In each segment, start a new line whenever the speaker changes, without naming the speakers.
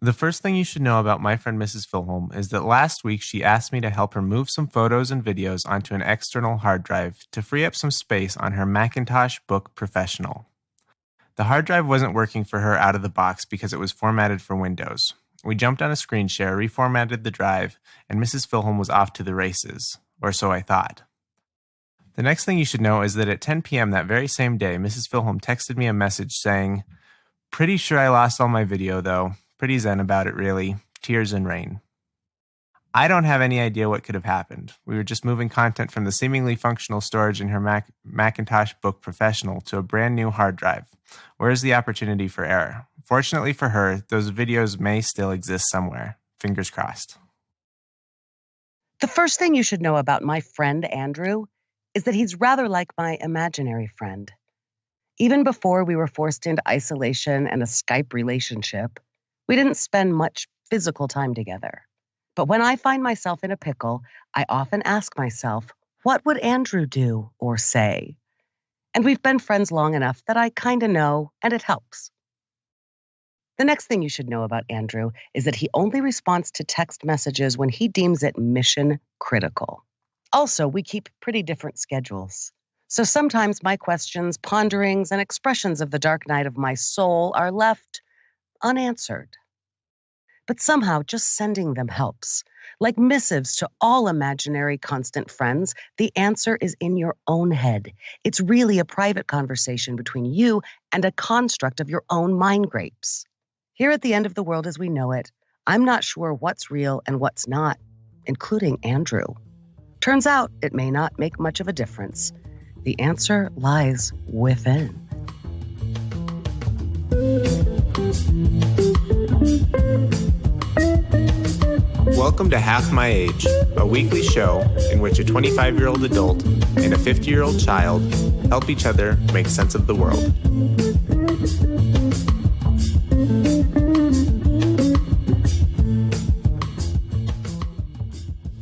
The first thing you should know about my friend Mrs. Filholm is that last week she asked me to help her move some photos and videos onto an external hard drive to free up some space on her Macintosh Book Professional. The hard drive wasn't working for her out of the box because it was formatted for Windows. We jumped on a screen share, reformatted the drive, and Mrs. Filholm was off to the races, or so I thought. The next thing you should know is that at 10 p.m. that very same day, Mrs. Filholm texted me a message saying, "Pretty sure I lost all my video, though. Pretty zen about it, really. Tears and rain." I don't have any idea what could have happened. We were just moving content from the seemingly functional storage in her Macintosh Book Professional to a brand new hard drive. Where's the opportunity for error? Fortunately for her, those videos may still exist somewhere. Fingers crossed.
The first thing you should know about my friend Andrew is that he's rather like my imaginary friend. Even before we were forced into isolation and a Skype relationship, we didn't spend much physical time together. But when I find myself in a pickle, I often ask myself, what would Andrew do or say? And we've been friends long enough that I kind of know, and it helps. The next thing you should know about Andrew is that he only responds to text messages when he deems it mission critical. Also, we keep pretty different schedules. So sometimes my questions, ponderings, and expressions of the dark night of my soul are left unanswered. But somehow just sending them helps. Like missives to all imaginary constant friends, the answer is in your own head. It's really a private conversation between you and a construct of your own mind grapes. Here at the end of the world as we know it, I'm not sure what's real and what's not, including Andrew. Turns out it may not make much of a difference. The answer lies within.
Welcome to Half My Age, a weekly show in which a 25-year-old adult and a 50-year-old child help each other make sense of the world.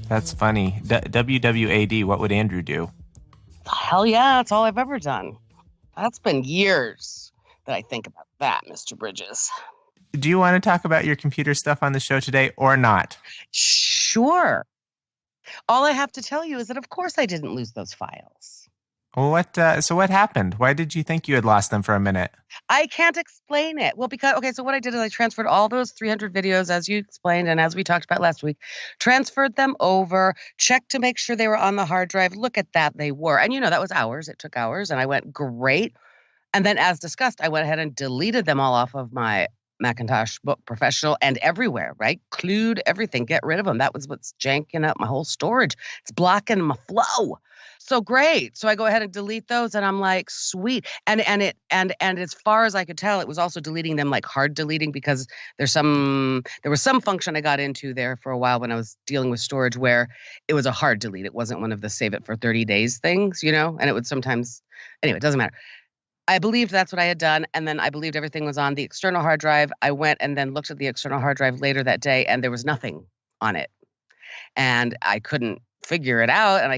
That's funny. WWAD, what would Andrew do?
Hell yeah, that's all I've ever done. That's been years that I think about that, Mr. Bridges.
Do you want to talk about your computer stuff on the show today or not?
Sure. All I have to tell you is that, of course, I didn't lose those files.
Well, what happened? Why did you think you had lost them for a minute?
I can't explain it. Well, so what I did is I transferred all those 300 videos, as you explained, and as we talked about last week, transferred them over, checked to make sure they were on the hard drive. Look at that, they were. And, that was hours. It took hours, and I went, great. And then, as discussed, I went ahead and deleted them all off of my Macintosh Book Professional and everywhere, right? Clued everything, get rid of them. That was what's janking up my whole storage. It's blocking my flow. So great. So I go ahead and delete those, and I'm like, sweet. And as far as I could tell, it was also deleting them like hard deleting, because there was some function I got into there for a while when I was dealing with storage where it was a hard delete. It wasn't one of the save it for 30 days things, and it would sometimes, anyway, it doesn't matter. I believed that's what I had done, and then I believed everything was on the external hard drive. I went and then looked at the external hard drive later that day, and there was nothing on it. And I couldn't figure it out, and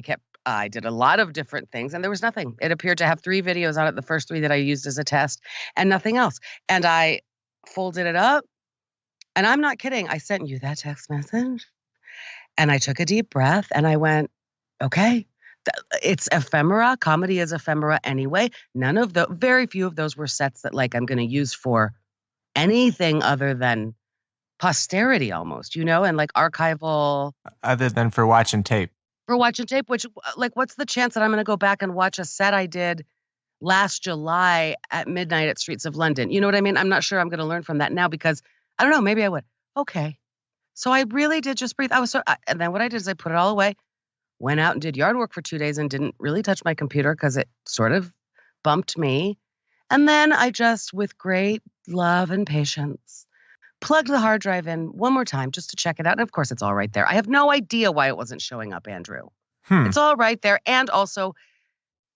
I did a lot of different things, and there was nothing. It appeared to have 3 videos on it, the first 3 that I used as a test, and nothing else. And I folded it up, and I'm not kidding. I sent you that text message, and I took a deep breath, and I went, okay. It's ephemera. Comedy is ephemera anyway. Very few of those were sets that I'm going to use for anything other than posterity almost, and archival.
Other than for watching tape.
For watching tape, which what's the chance that I'm going to go back and watch a set I did last July at midnight at Streets of London? You know what I mean? I'm not sure I'm going to learn from that now because I don't know, maybe I would. Okay. So I really did just breathe. And then what I did is I put it all away. Went out and did yard work for 2 days and didn't really touch my computer because it sort of bumped me. And then I just, with great love and patience, plugged the hard drive in one more time just to check it out. And of course, it's all right there. I have no idea why it wasn't showing up, Andrew. It's all right there. And also,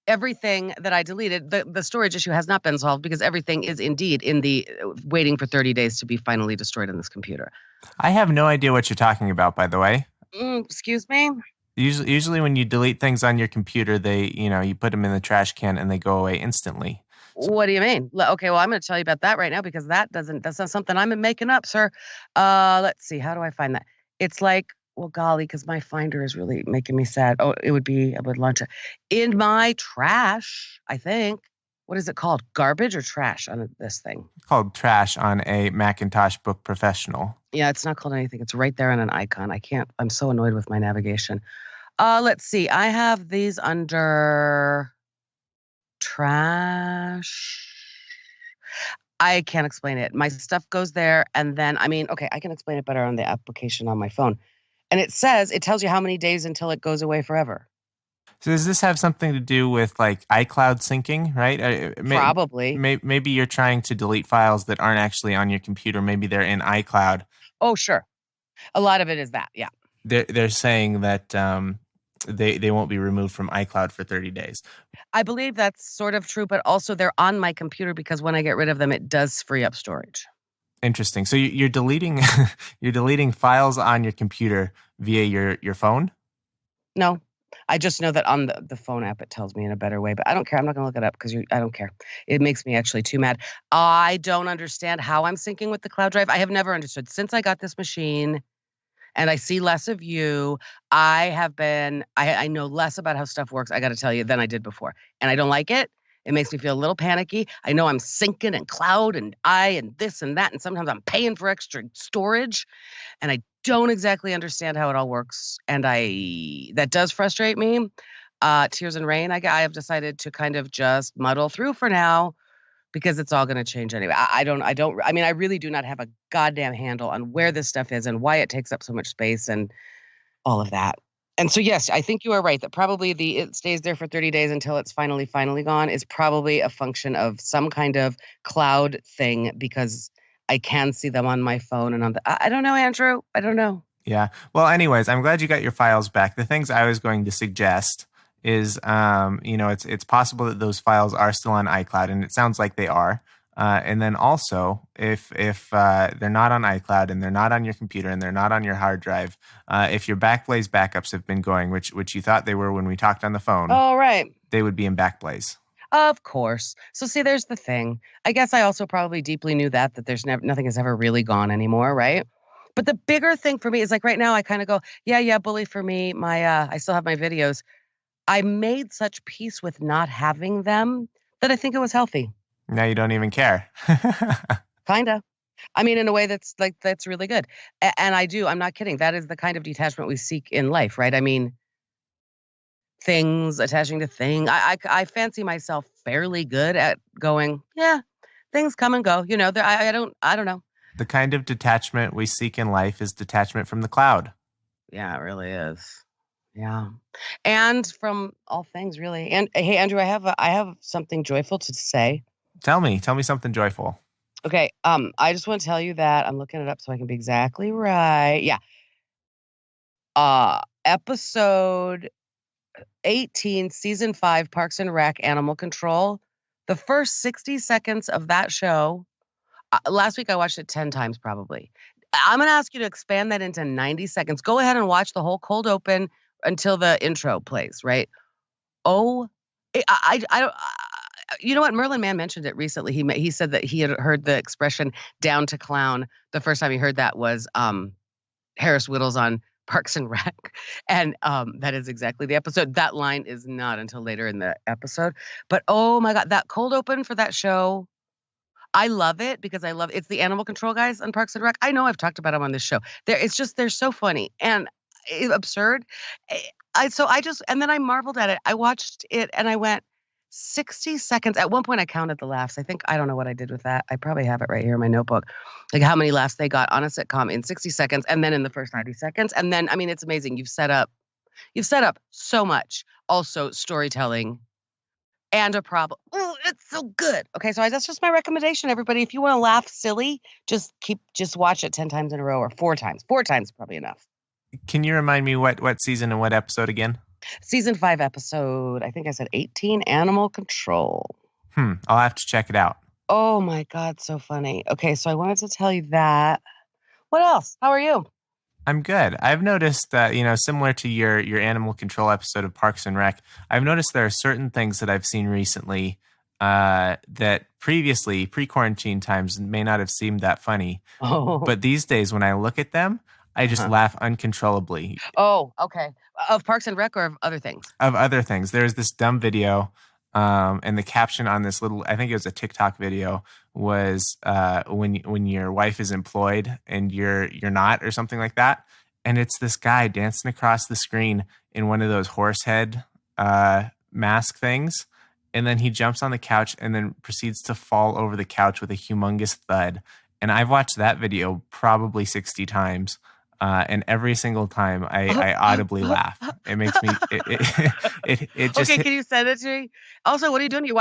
everything that I deleted, the storage issue has not been solved because everything is indeed in the waiting for 30 days to be finally destroyed in this computer.
I have no idea what you're talking about, by the way.
Excuse me?
Usually when you delete things on your computer, you put them in the trash can and they go away instantly.
What do you mean? Okay, well, I'm going to tell you about that right now because that's not something I'm making up, sir. Let's see. How do I find that? It's like, well, golly, because my finder is really making me sad. Oh, it would be, I would launch it in my trash, I think. What is it called? Garbage or trash on this thing?
Called Trash on a Macintosh Book Professional.
Yeah, it's not called anything. It's right there on an icon. I'm so annoyed with my navigation. Let's see. I have these under trash. I can't explain it. My stuff goes there, and then okay, I can explain it better on the application on my phone. And it tells you how many days until it goes away forever.
So does this have something to do with like iCloud syncing, right?
Probably.
Maybe you're trying to delete files that aren't actually on your computer. Maybe they're in iCloud.
Oh, sure. A lot of it is that, yeah.
They're saying that they won't be removed from iCloud for 30 days.
I believe that's sort of true, but also they're on my computer because when I get rid of them, it does free up storage.
Interesting. So you're deleting you're deleting files on your computer via your phone?
No, I just know that on the phone app, it tells me in a better way, but I don't care. I'm not going to look it up because I don't care. It makes me actually too mad. I don't understand how I'm syncing with the cloud drive. I have never understood since I got this machine and I see less of you. I know less about how stuff works, I got to tell you, than I did before. And I don't like it. It makes me feel a little panicky. I know I'm syncing and cloud and this and that. And sometimes I'm paying for extra storage and I don't exactly understand how it all works. And that does frustrate me. Tears and rain, I have decided to kind of just muddle through for now because it's all going to change anyway. I really do not have a goddamn handle on where this stuff is and why it takes up so much space and all of that. And so, yes, I think you are right that probably it stays there for 30 days until it's finally gone is probably a function of some kind of cloud thing because I can see them on my phone and I don't know, Andrew. I don't know.
Yeah. Well, anyways, I'm glad you got your files back. The things I was going to suggest is, it's possible that those files are still on iCloud, and it sounds like they are. And then also, if they're not on iCloud and they're not on your computer and they're not on your hard drive, if your Backblaze backups have been going, which you thought they were when we talked on the phone,
oh right,
they would be in Backblaze.
Of course. So see, there's the thing. I guess I also probably deeply knew that there's nothing has ever really gone anymore, right? But the bigger thing for me is like right now I kind of go, yeah, bully for me. I still have my videos. I made such peace with not having them that I think it was healthy.
Now you don't even care.
Kinda. I mean, in a way that's really good. And I'm not kidding. That is the kind of detachment we seek in life, right? I mean, things attaching to thing. I fancy myself fairly good at going, yeah, things come and go. I don't know.
The kind of detachment we seek in life is detachment from the cloud.
Yeah, it really is. Yeah. And from all things really. And hey, Andrew, I have something joyful to say.
Tell me something joyful.
Okay. I just want to tell you that I'm looking it up so I can be exactly right. Yeah. Episode 18, season 5, Parks and Rec, Animal Control. The first 60 seconds of that show, last week I watched it 10 times probably. I'm going to ask you to expand that into 90 seconds. Go ahead and watch the whole cold open until the intro plays, right? Oh, I don't. You know what? Merlin Mann mentioned it recently. He said that he had heard the expression "down to clown." The first time he heard that was Harris Whittles on Parks and Rec, and that is exactly the episode. That line is not until later in the episode, but oh my god, that cold open for that show. I love it because it's the animal control guys on Parks and Rec. I know I've talked about them on this show. They're so funny and absurd. And then I marveled at it. I watched it and I went 60 seconds. At one point I counted the laughs. I don't know what I did with that. I probably have it right here in my notebook. Like how many laughs they got on a sitcom in 60 seconds and then in the first 90 seconds. And then, I mean, it's amazing. You've set up so much. Also storytelling and a problem. Oh, it's so good. Okay, so that's just my recommendation, everybody. If you want to laugh silly, just watch it 10 times in a row or 4 times. 4 times is probably enough.
Can you remind me what season and what episode again?
Season 5 episode, I think I said 18, Animal Control.
I'll have to check it out.
Oh my God, so funny. Okay, so I wanted to tell you that. What else? How are you?
I'm good. I've noticed that, similar to your animal control episode of Parks and Rec, I've noticed there are certain things that I've seen recently that previously, pre-quarantine times, may not have seemed that funny.
Oh,
But these days, when I look at them, I just
uh-huh.
laugh uncontrollably.
Oh, okay. Of Parks and Rec or of other things?
Of other things, there's this dumb video, and the caption on this little, I think it was a TikTok video, was when your wife is employed and you're not, or something like that. And it's this guy dancing across the screen in one of those horse head mask things. And then he jumps on the couch and then proceeds to fall over the couch with a humongous thud. And I've watched that video probably 60 times. And every single time I audibly laugh. It makes me, it just
Okay,
hit.
can you send it to me? Also, what are you doing? You're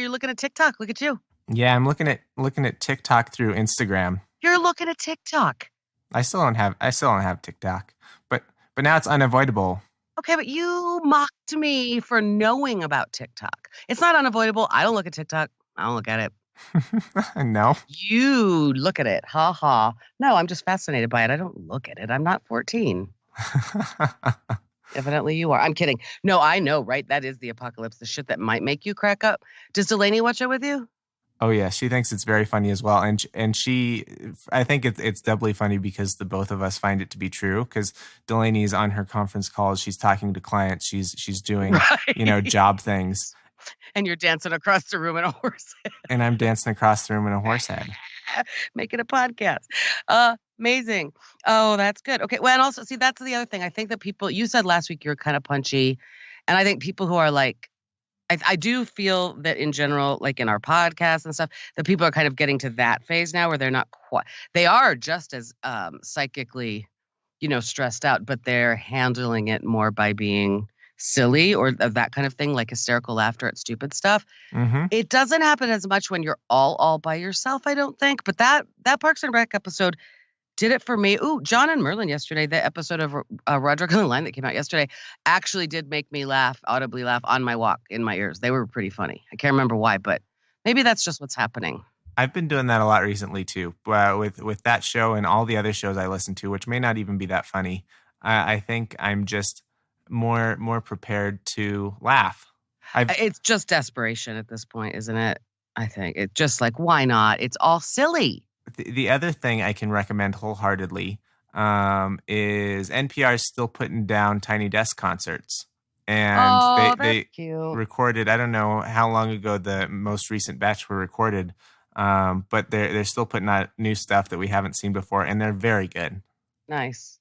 looking at TikTok. Look at you.
Yeah, I'm looking at TikTok through Instagram.
You're looking at TikTok.
I still don't have TikTok, but now it's unavoidable.
Okay, but you mocked me for knowing about TikTok. It's not unavoidable. I don't look at TikTok. I don't look at it.
No.
You look at it. Ha ha. No, I'm just fascinated by it. I don't look at it. I'm not 14. Evidently you are. I'm kidding. No, I know, right? That is the apocalypse, the shit that might make you crack up. Does Delaney watch it with you?
Oh yeah, she thinks it's very funny as well, and she, I think it's doubly funny because the both of us find it to be true. Because Delaney's on her conference calls, she's talking to clients, she's doing
Right.
job things,
And you're dancing across the room in a horse,
and I'm dancing across the room in a horse head.
making a podcast. Amazing. Oh, that's good. Okay. Well, and also, see, that's the other thing. I think that people, you said last week you're kind of punchy. And I think people who are like, I do feel that in general, like in our podcasts and stuff, that people are kind of getting to that phase now where they're not quite, they are just as psychically, stressed out, but they're handling it more by being silly or that kind of thing, like hysterical laughter at stupid stuff.
Mm-hmm.
It doesn't happen as much when you're all by yourself, I don't think. But that Parks and Rec episode did it for me. Ooh, John and Merlin yesterday, the episode of Roderick on the Line that came out yesterday, actually did make me laugh, audibly laugh on my walk in my ears. They were pretty funny. I can't remember why, but maybe that's just what's happening.
I've been doing that a lot recently too, with that show and all the other shows I listen to, which may not even be that funny. I think I'm just more prepared to laugh.
It's just desperation at this point, isn't it? I think it's just like, why not? It's all silly.
The other thing I can recommend wholeheartedly is NPR is still putting down Tiny Desk concerts, and
Oh, that's
they
cute.
recorded. I don't know how long ago the most recent batch were recorded, but they're still putting out new stuff that we haven't seen before, and they're very good.
Nice.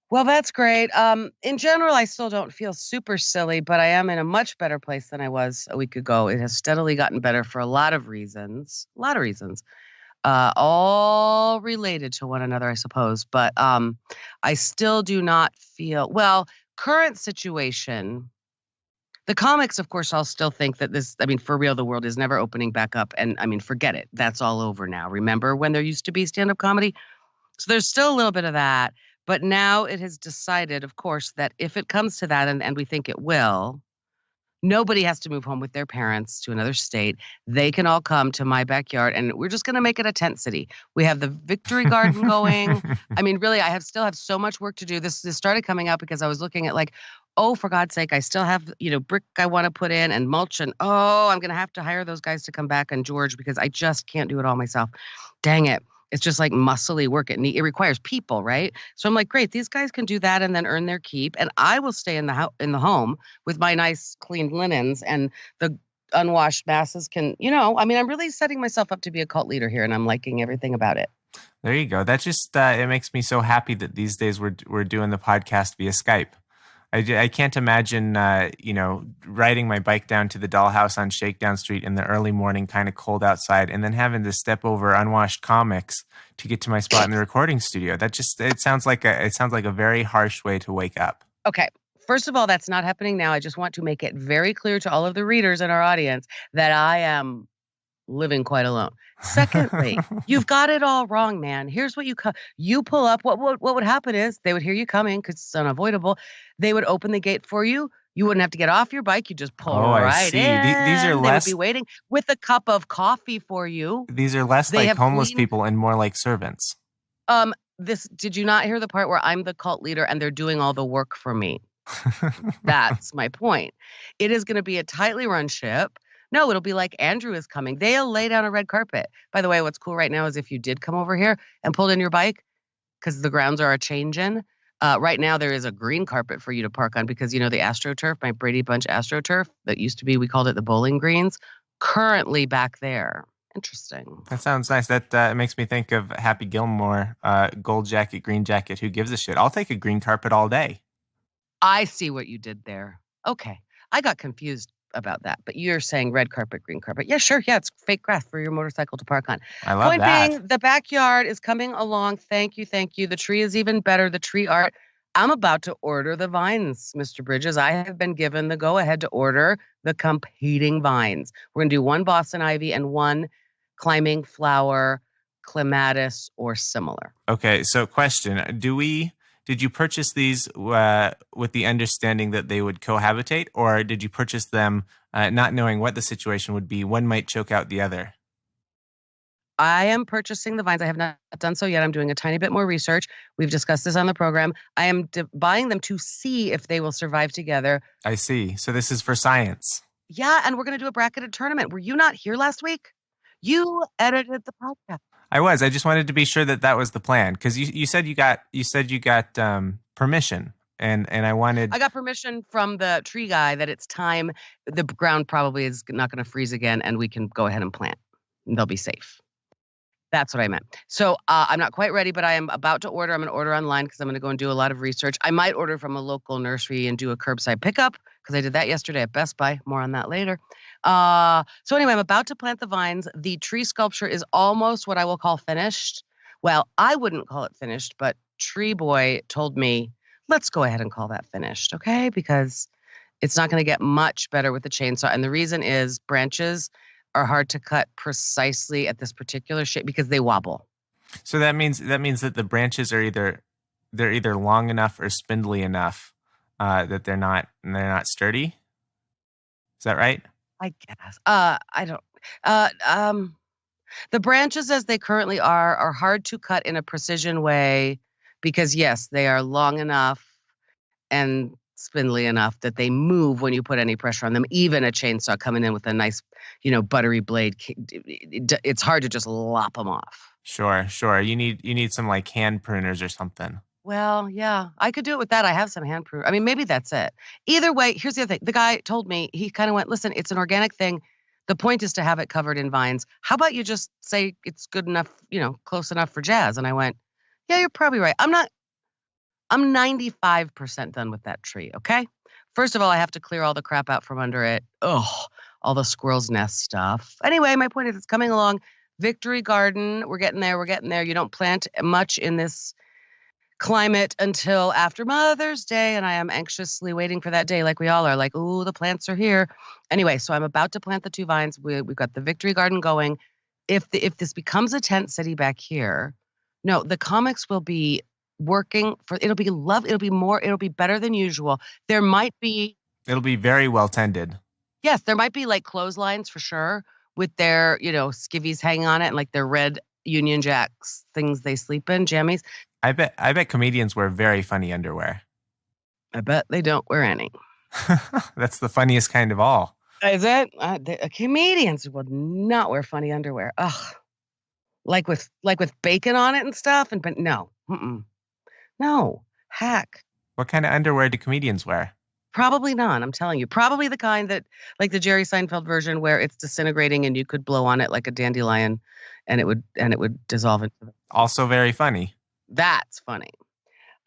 Well, that's great. In general, I still don't feel super silly, but I am in a much better place than I was a week ago. It has steadily gotten better for a lot of reasons. A lot of reasons. All related to one another, I suppose. But I still do not feel well. Current situation, the comics, of course, I'll still think that this. I mean, for real, the world is never opening back up, and I mean, forget it. That's all over now. Remember when there used to be stand-up comedy? So there's still a little bit of that, but now it has decided, of course, that if it comes to that, and we think it will, nobody has to move home with their parents to another state. They can all come to my backyard, and we're just going to make it a tent city. We have the Victory Garden going. I mean, really, still have so much work to do. This started coming out because I was looking at like, oh, for God's sake, I still have, brick I want to put in and mulch, and oh, I'm going to have to hire those guys to come back and George because I just can't do it all myself. Dang it. It's just like muscly work. It requires people, right? So I'm like, great, these guys can do that and then earn their keep, and I will stay in the home with my nice clean linens, and the unwashed masses can, I mean, I'm really setting myself up to be a cult leader here, and I'm liking everything about it.
There you go. That just it makes me so happy that these days we're doing the podcast via Skype. I can't imagine, riding my bike down to the dollhouse on Shakedown Street in the early morning, kind of cold outside, and then having to step over unwashed comics to get to my spot in the recording studio. It sounds like a very harsh way to wake up.
Okay. First of all, that's not happening now. I just want to make it very clear to all of the readers in our audience that I am living quite alone. Secondly, you've got it all wrong, man. Here's what you pull up. What would happen is they would hear you coming because it's unavoidable. They would open the gate for you. You wouldn't have to get off your bike. You just pull
I
right
see.
in.
These are
They
less.
would be waiting with a cup of coffee for you.
These are less
They
like
have
homeless
clean-
people and more like servants.
Did you not hear the part where I'm the cult leader and they're doing all the work for me? That's my point. It is going to be a tightly run ship. No, it'll be like Andrew is coming. They'll lay down a red carpet. By the way, what's cool right now is if you did come over here and pulled in your bike, because the grounds are a changing. Right now, there is a green carpet for you to park on because, the AstroTurf, my Brady Bunch AstroTurf, that used to be, we called it the bowling greens, currently back there. Interesting.
That sounds nice. That makes me think of Happy Gilmore, gold jacket, green jacket, who gives a shit? I'll take a green carpet all day.
I see what you did there. Okay. I got confused about that, but you're saying red carpet, green carpet. Yeah, sure. Yeah, it's fake grass for your motorcycle to park on.
I love
Point
that.
being, the backyard is coming along. Thank you. Thank you. The tree is even better. The tree art. I'm about to order the vines, Mr. Bridges. I have been given the go ahead to order the competing vines. We're going to do one Boston ivy and one climbing flower, clematis, or similar.
Okay, so question: did you purchase these with the understanding that they would cohabitate, or did you purchase them not knowing what the situation would be? One might choke out the other.
I am purchasing the vines. I have not done so yet. I'm doing a tiny bit more research. We've discussed this on the program. I am buying them to see if they will survive together.
I see. So this is for science.
Yeah, and we're going to do a bracketed tournament. Were you not here last week? You edited the podcast.
I was. I just wanted to be sure that that was the plan because you said you got permission, and I wanted.
I got permission from the tree guy that it's time. The ground probably is not going to freeze again, and we can go ahead and plant. And they'll be safe. That's what I meant. So I'm not quite ready, but I am about to order. I'm going to order online because I'm going to go and do a lot of research. I might order from a local nursery and do a curbside pickup because I did that yesterday at Best Buy. More on that later. So anyway, I'm about to plant the vines. The tree sculpture is almost what I will call finished. Well, I wouldn't call it finished, but Tree Boy told me, let's go ahead and call that finished, okay? Because it's not going to get much better with the chainsaw. And the reason is branches are hard to cut precisely at this particular shape because they wobble.
So that means that the branches are either long enough or spindly enough that they're not sturdy. Is that right?
I guess. I don't. The branches as they currently are hard to cut in a precision way because yes, they are long enough and spindly enough that they move when you put any pressure on them. Even a chainsaw coming in with a nice, buttery blade, it's hard to just lop them off.
Sure. You need some like hand pruners or something.
Well, yeah, I could do it with that. I have some hand pruners. I mean, maybe that's it. Either way, here's the other thing. The guy told me, he kind of went, listen, it's an organic thing. The point is to have it covered in vines. How about you just say it's good enough, close enough for jazz? And I went, yeah, you're probably right. I'm 95% done with that tree, okay? First of all, I have to clear all the crap out from under it. Ugh, all the squirrel's nest stuff. Anyway, my point is it's coming along. Victory Garden, we're getting there. You don't plant much in this climate until after Mother's Day, and I am anxiously waiting for that day like we all are, like, ooh, the plants are here. Anyway, so I'm about to plant the 2 vines. We've got the Victory Garden going. If this becomes a tent city back here, no, the comics will be working for it'll be better than usual. It'll
be very well tended.
Yes, there might be like clotheslines for sure with their, skivvies hanging on it and like their red Union Jacks things they sleep in, jammies.
I bet comedians wear very funny underwear.
I bet they don't wear any.
That's the funniest kind of all.
Is it? Comedians would not wear funny underwear. Ugh. Like with bacon on it and stuff but no. No, hack.
What kind of underwear do comedians wear?
Probably none, I'm telling you. Probably the kind that, like the Jerry Seinfeld version where it's disintegrating and you could blow on it like a dandelion and it would dissolve into it.
Also very funny.
That's funny.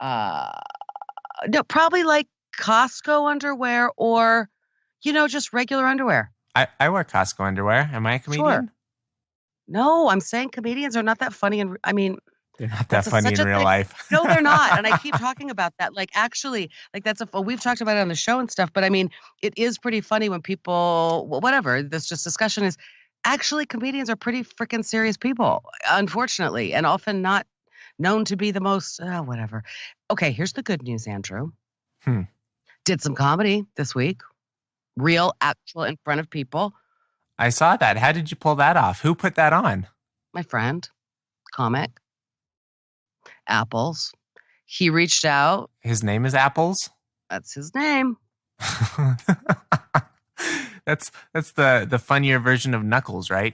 No, probably like Costco underwear or, just regular underwear.
I wear Costco underwear. Am I a comedian?
Sure. No, I'm saying comedians are not that funny. And
they're not that funny in real life.
No, they're not. And I keep talking about that. Like, actually, like we've talked about it on the show and stuff, but it is pretty funny when people, whatever, this just discussion is, actually comedians are pretty freaking serious people, unfortunately, and often not known to be the most, whatever. Okay, here's the good news, Andrew. Did some comedy this week. Real, actual, in front of people.
I saw that. How did you pull that off? Who put that on?
My friend, comic. Apples. He reached out.
His name is Apples?
That's his name.
That's the funnier version of Knuckles, right?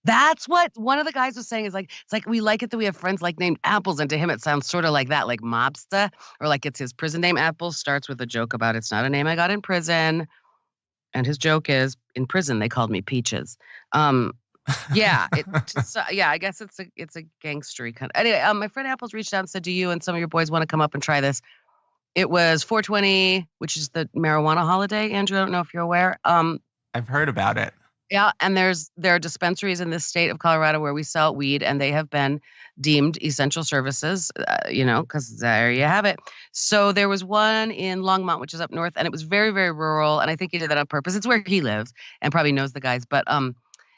That's what one of the guys was saying is like, it's like we like it that we have friends like named Apples, and to him it sounds sort of like that, like mobster, or like it's his prison name. Apples starts with a joke about it's not a name I got in prison, and his joke is in prison they called me Peaches. Um, yeah, yeah, I guess it's a gangstery kind of. Anyway, my friend Apples reached out and said, "Do you and some of your boys want to come up and try this?" It was 420, which is the marijuana holiday. Andrew, I don't know if you're aware.
I've heard about it.
Yeah, and there are dispensaries in the state of Colorado where we sell weed, and they have been deemed essential services, because there you have it. So there was one in Longmont, which is up north, and it was very, very rural, and I think he did that on purpose. It's where he lives and probably knows the guys, but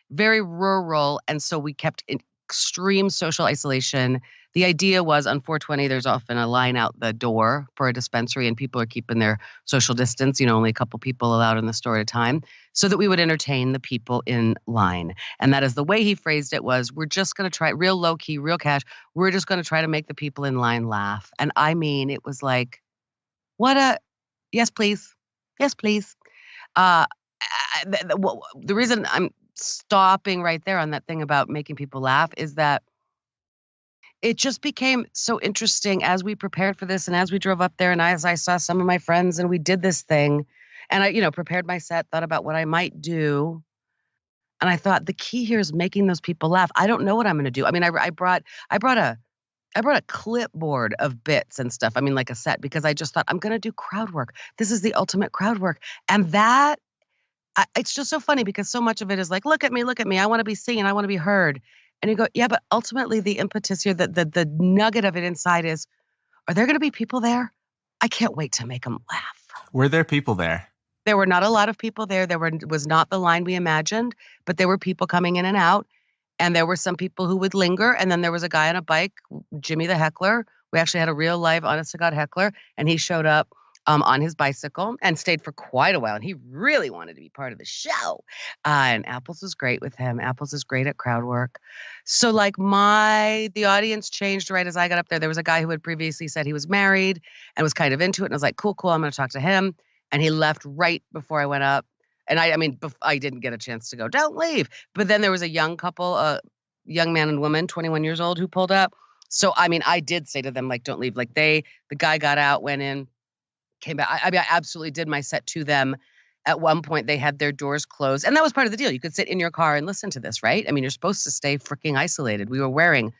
very rural, and so we kept in extreme social isolation. The idea was on 420, there's often a line out the door for a dispensary, and people are keeping their social distance, only a couple people allowed in the store at a time, so that we would entertain the people in line. And that is the way he phrased it was, we're just going to try real low key, real cash. We're just going to try to make the people in line laugh. And I mean, it was like, yes, please. Yes, please. The reason I'm stopping right there on that thing about making people laugh is that it just became so interesting as we prepared for this and as we drove up there and as I saw some of my friends and we did this thing and I, prepared my set, thought about what I might do. And I thought the key here is making those people laugh. I don't know what I'm going to do. I mean, I brought a clipboard of bits and stuff. I mean, like a set, because I just thought I'm going to do crowd work. This is the ultimate crowd work. And it's just so funny because so much of it is like, look at me. I want to be seen. I want to be heard. And you go, yeah, but ultimately the impetus here, the nugget of it inside is, are there going to be people there? I can't wait to make them laugh.
Were there people there?
There were not a lot of people there. Was not the line we imagined, but there were people coming in and out. And there were some people who would linger. And then there was a guy on a bike, Jimmy the heckler. We actually had a real live honest to God heckler. And he showed up on his bicycle and stayed for quite a while. And he really wanted to be part of the show. And Apples was great with him. Apples is great at crowd work. So the audience changed right as I got up there. There was a guy who had previously said he was married and was kind of into it. And I was like, cool, I'm going to talk to him. And he left right before I went up. And I didn't get a chance to go, don't leave. But then there was a young couple, a young man and woman, 21 years old, who pulled up. So, I did say to them, like, don't leave. Like the guy got out, went in, came back. I absolutely did my set to them. At one point, they had their doors closed. And that was part of the deal. You could sit in your car and listen to this, right? I mean, you're supposed to stay freaking isolated. We were wearing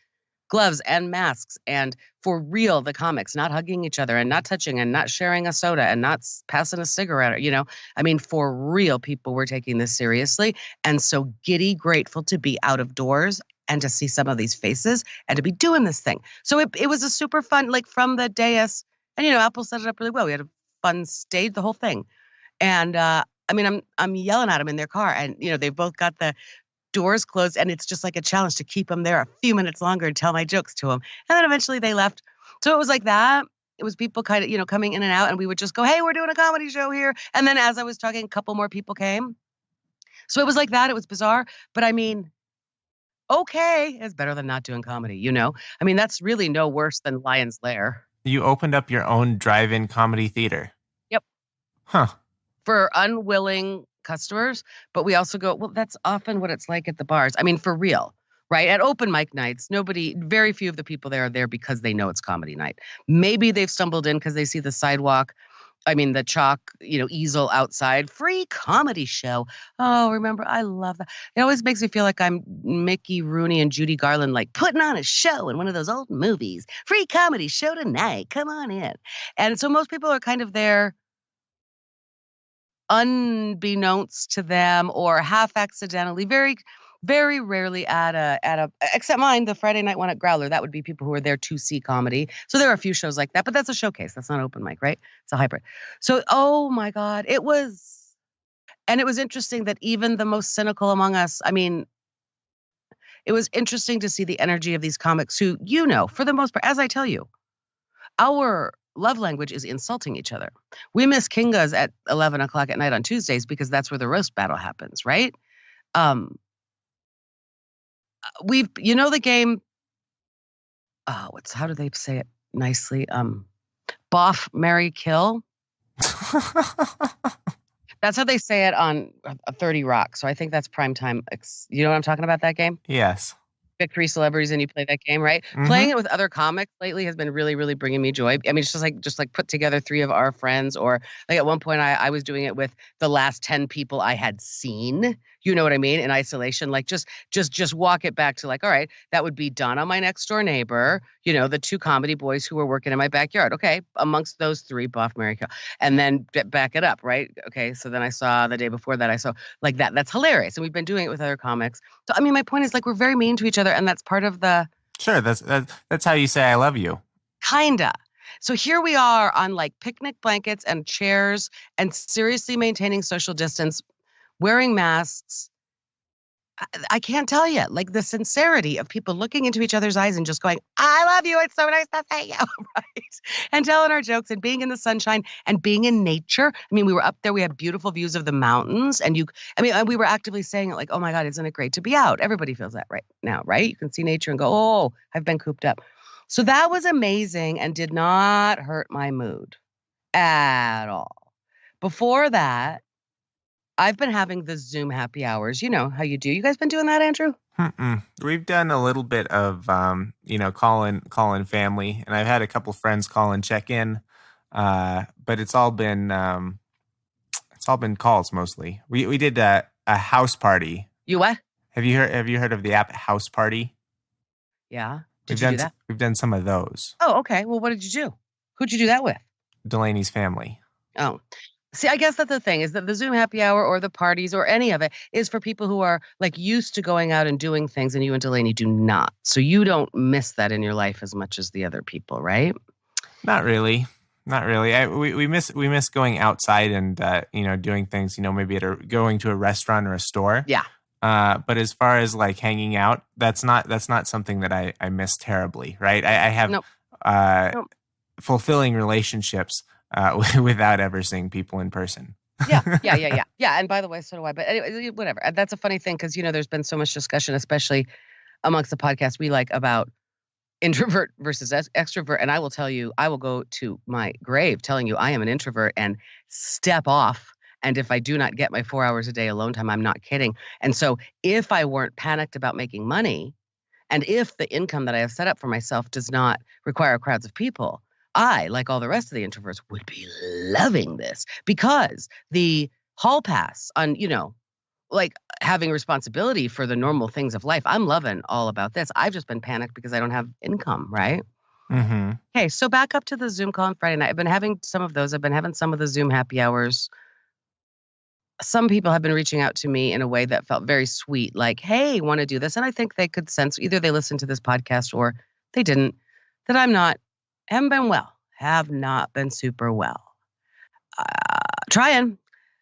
gloves and masks, and for real, the comics, not hugging each other and not touching and not sharing a soda and not passing a cigarette, for real, people were taking this seriously. And so giddy grateful to be out of doors and to see some of these faces and to be doing this thing. So it was a super fun, like from the dais, and Apple set it up really well. We had a fun stage, the whole thing. And I'm yelling at them in their car, and they've both got the doors closed, and it's just like a challenge to keep them there a few minutes longer and tell my jokes to them. And then eventually they left. So it was like that. It was people kind of, coming in and out, and we would just go, hey, we're doing a comedy show here. And then as I was talking, a couple more people came. So it was like that. It was bizarre. But okay, it's better than not doing comedy, that's really no worse than Lion's Lair.
You opened up your own drive-in comedy theater.
Yep.
Huh.
For unwilling customers, but we also go, well, that's often what it's like at the bars. For real, right? At open mic nights, very few of the people there are there because they know it's comedy night. Maybe they've stumbled in because they see the sidewalk, the chalk, easel outside, free comedy show. Oh, remember, I love that. It always makes me feel like I'm Mickey Rooney and Judy Garland, like putting on a show in one of those old movies. Free comedy show tonight. Come on in. And so most people are kind of there unbeknownst to them or half accidentally, very, very rarely at a, except mine, the Friday night one at Growler, that would be people who are there to see comedy. So there are a few shows like that, but that's a showcase. That's not open mic, right? It's a hybrid. So, oh my God, it was interesting that even the most cynical among us, it was interesting to see the energy of these comics who, for the most part, as I tell you, our love language is insulting each other. We miss Kinga's at 11 o'clock at night on Tuesdays because that's where the roast battle happens, right? The game. Oh, how do they say it nicely? Boff, marry, kill. That's how they say it on 30 Rock. So I think that's prime time. You know what I'm talking about, that game?
Yes.
Pick 3 celebrities and you play that game, right?
Mm-hmm.
Playing it with other comics lately has been really, really bringing me joy. I mean, it's just like put together 3 of our friends, or like at one point I was doing it with the last 10 people I had seen. You know what I mean? In isolation, like just walk it back to like, all right, that would be Donna, my next door neighbor, the 2 comedy boys who were working in my backyard. Okay, amongst those 3, Buff, Mary, Kill, and then back it up, right? Okay, so then I saw the day before that, I saw like that. That's hilarious, and we've been doing it with other comics. So, I mean, my point is like we're very mean to each other, and that's part of the
Sure. That's how you say I love you.
kinda. So here we are on like picnic blankets and chairs and seriously maintaining social distance, wearing masks. I can't tell you, like the sincerity of people looking into each other's eyes and just going, I love you. It's so nice to see you. Right. And telling our jokes and being in the sunshine and being in nature. I mean, we were up there, we had beautiful views of the mountains. And we were actively saying it like, oh my God, isn't it great to be out? Everybody feels that right now, right? You can see nature and go, oh, I've been cooped up. So that was amazing and did not hurt my mood at all. Before that, I've been having the Zoom happy hours. You know how you do. You guys been doing that, Andrew?
Mm-mm. We've done a little bit of, call in family, and I've had a couple friends call and check in, but it's all been calls mostly. We did a house party.
You what?
Have you heard of the app House Party?
Yeah.
We've
Did you
done
do that?
we've done some of those.
Oh, okay. Well, what did you do? Who'd you do that with?
Delaney's family.
Oh. See, I guess that's the thing is that the Zoom happy hour or the parties or any of it is for people who are like used to going out and doing things, and you and Delaney do not. So you don't miss that in your life as much as the other people, right?
Not really. Not really. We miss going outside and doing things. Maybe going to a restaurant or a store.
Yeah.
But as far as like hanging out, that's not something that I miss terribly. Right. I have
Nope.
uh,
Nope.
fulfilling relationships without ever seeing people in person.
Yeah. And by the way, so do I. But anyway, whatever. And that's a funny thing because there's been so much discussion, especially amongst the podcast we like about introvert versus extrovert. And I will tell you, I will go to my grave telling you I am an introvert and step off. And if I do not get my 4 hours a day alone time, I'm not kidding. And so if I weren't panicked about making money, and if the income that I have set up for myself does not require crowds of people, I, like all the rest of the introverts, would be loving this because the hall pass on, like having responsibility for the normal things of life. I'm loving all about this. I've just been panicked because I don't have income, right?
Mm-hmm.
Okay, so back up to the Zoom call on Friday night. I've been having some of those. I've been having some of the Zoom happy hours. Some people have been reaching out to me in a way that felt very sweet, like, hey, want to do this? And I think they could sense either they listened to this podcast or they didn't, that haven't been well, have not been super well. Trying,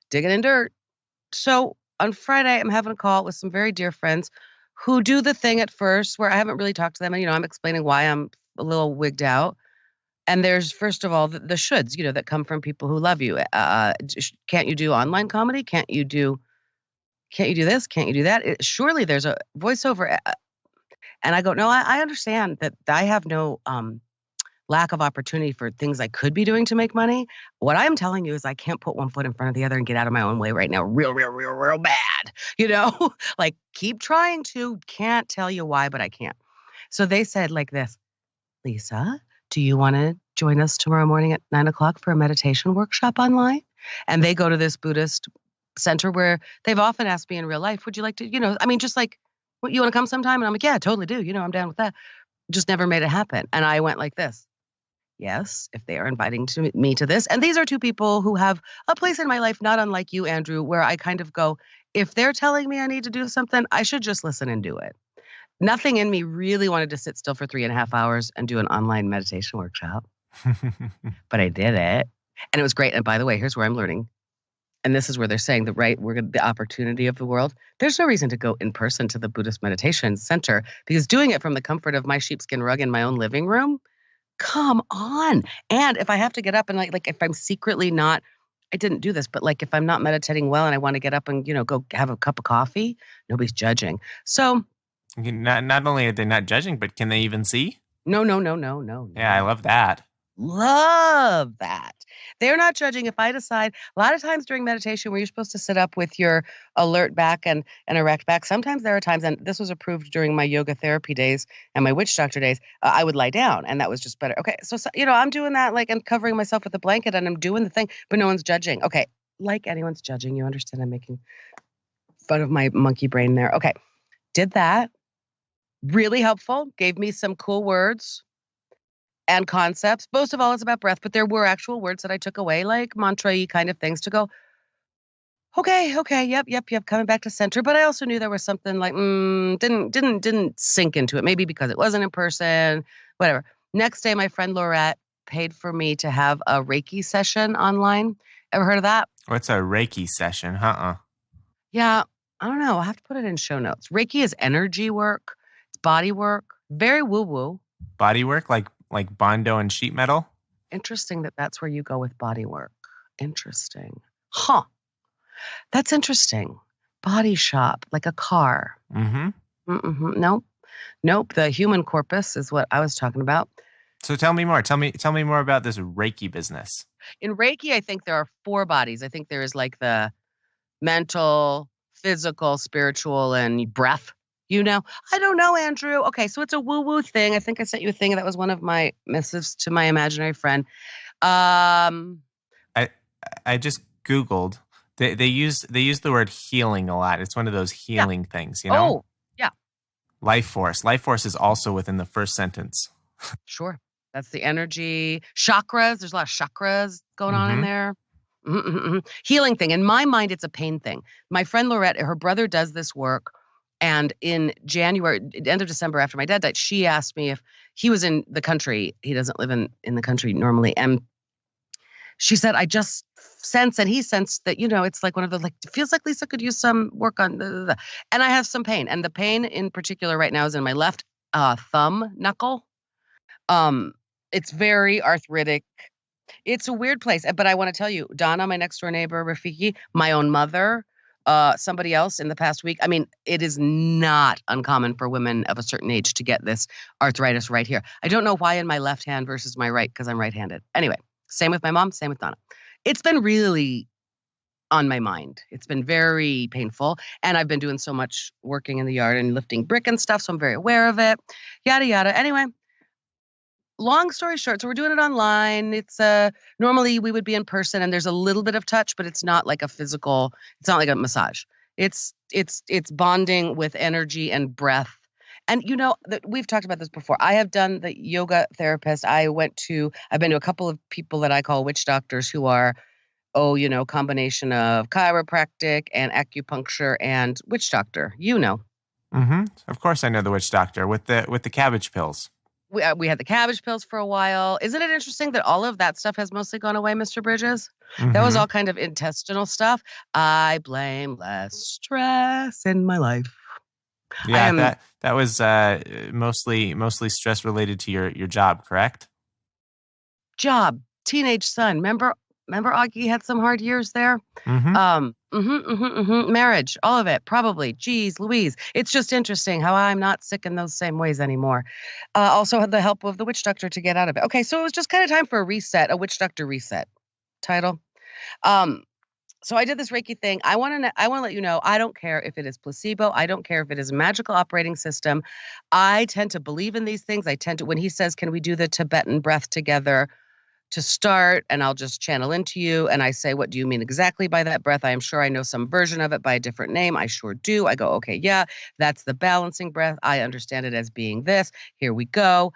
digging in dirt. So on Friday, I'm having a call with some very dear friends who do the thing at first where I haven't really talked to them. And, I'm explaining why I'm a little wigged out. And there's, first of all, the shoulds, that come from people who love you. Can't you do online comedy? Can't you do this? Can't you do that? Surely there's a voiceover. And I go, no, I understand that I have no lack of opportunity for things I could be doing to make money. What I'm telling you is I can't put one foot in front of the other and get out of my own way right now. Real, real, real, real bad. Like keep trying to. Can't tell you why, but I can't. So they said like this, Lisa, do you want to join us tomorrow morning at 9:00 for a meditation workshop online? And they go to this Buddhist center where they've often asked me in real life, would you like to, just like, what, you want to come sometime? And I'm like, yeah, I totally do. I'm down with that. Just never made it happen. And I went like this. Yes, if they are inviting me to this. And these are 2 people who have a place in my life, not unlike you, Andrew, where I kind of go, if they're telling me I need to do something, I should just listen and do it. Nothing in me really wanted to sit still for 3.5 hours and do an online meditation workshop, but I did it. And it was great. And by the way, here's where I'm learning. And this is where they're saying the opportunity of the world. There's no reason to go in person to the Buddhist meditation center because doing it from the comfort of my sheepskin rug in my own living room, come on. And if I have to get up and like if I'm secretly not, I didn't do this, but like if I'm not meditating well and I want to get up and, go have a cup of coffee, nobody's judging. So
Not only are they not judging, but can they even see?
no.
Yeah, I love that.
love that. They're not judging. If I decide, a lot of times during meditation where you're supposed to sit up with your alert back and erect back, sometimes there are times, and this was approved during my yoga therapy days and my witch doctor days, I would lie down, and that was just better. Okay, so I'm doing that, like, I'm covering myself with a blanket and I'm doing the thing, but no one's judging. Okay, like anyone's judging, you understand? I'm making fun of my monkey brain there. Okay, did that. Really helpful. Gave me some cool words and concepts. Most of all, it's about breath, but there were actual words that I took away, like mantra-y kind of things to go, okay, yep, coming back to center. But I also knew there was something like, didn't sink into it. Maybe because it wasn't in person, whatever. Next day, my friend Laurette paid for me to have a Reiki session online. Ever heard of that?
What's a Reiki session?
Yeah, I don't know. I'll have to put it in show notes. Reiki is energy work. It's body work. Very woo-woo.
Body work, like Bondo and sheet metal?
Interesting that that's where you go with body work. Interesting. Huh. That's interesting. Body shop, like a car.
Mm-hmm.
Nope. The human corpus is what I was talking about.
So tell me more. Tell me more about this Reiki business.
In Reiki, I think there are 4 bodies. I think there is like the mental, physical, spiritual, and breath. I don't know, Andrew. Okay, so it's a woo-woo thing. I think I sent you a thing. That was one of my missives to my imaginary friend.
I just Googled. They use the word healing a lot. It's one of those healing things,
Oh, yeah.
Life force. Life force is also within the first sentence.
Sure. That's the energy. Chakras. There's a lot of chakras going on in there. Healing thing. In my mind, it's a pain thing. My friend Laurette, her brother does this work. And in January, end of December, after my dad died, she asked me if he was in the country. He doesn't live in the country normally. And she said, I just sense, and he sensed that, it's like one of the, like, it feels like Lisa could use some work on, and I have some pain. And the pain in particular right now is in my left thumb knuckle. It's very arthritic. It's a weird place. But I want to tell you, Donna, my next door neighbor, Rafiki, my own mother, somebody else in the past week. I mean, it is not uncommon for women of a certain age to get this arthritis right here. I don't know why in my left hand versus my right, because I'm right-handed. Anyway, same with my mom, same with Donna. It's been really on my mind. It's been very painful. And I've been doing so much working in the yard and lifting brick and stuff, so I'm very aware of it. Yada, yada. Anyway, long story short, so we're doing it online. It's normally we would be in person, and there's a little bit of touch, but it's not like a physical, it's not like a massage. It's bonding with energy and breath. And we've talked about this before. I have done the yoga therapist. I've been to a couple of people that I call witch doctors who are, combination of chiropractic and acupuncture and witch doctor.
Of course I know the witch doctor with the cabbage pills.
We had the cabbage pills for a while. Isn't it interesting that all of that stuff has mostly gone away, Mr. Bridges? That was all kind of intestinal stuff. I blame less stress in my life.
Yeah, that was mostly stress related to your job, correct?
Job, teenage son. Remember Augie had some hard years there? Marriage, all of it, probably. Geez, Louise. It's just interesting how I'm not sick in those same ways anymore. Also had the help of the witch doctor to get out of it. Okay, so it was just kind of time for a reset, a witch doctor reset title. So I did this Reiki thing. I want to let you know, I don't care if it is placebo. I don't care if it is a magical operating system. I tend to believe in these things. When he says, can we do the Tibetan breath together to start? And I'll just channel into you. And I say, what do you mean exactly by that breath? I am sure I know some version of it by a different name. I sure do. I go, okay, yeah, that's the balancing breath. I understand it as being this. Here we go.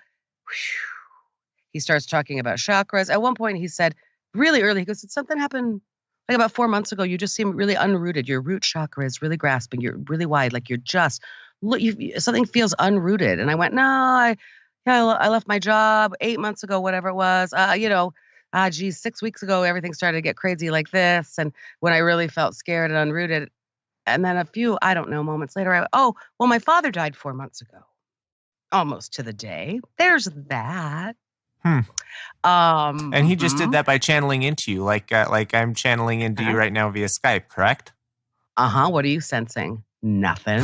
He starts talking about chakras. At one point he said, really early, he goes, did something happen like about 4 months ago? You just seem really unrooted. Your root chakra is really grasping. You're really wide. Like something feels unrooted. And I went, no, I left my job 8 months ago, whatever it was. 6 weeks ago, everything started to get crazy like this. And when I really felt scared and unrooted, and then a few, I don't know, moments later, my father died 4 months ago. Almost to the day. There's that.
And he just did that by channeling into you, like I'm channeling into you right now via Skype, correct?
What are you sensing? Nothing.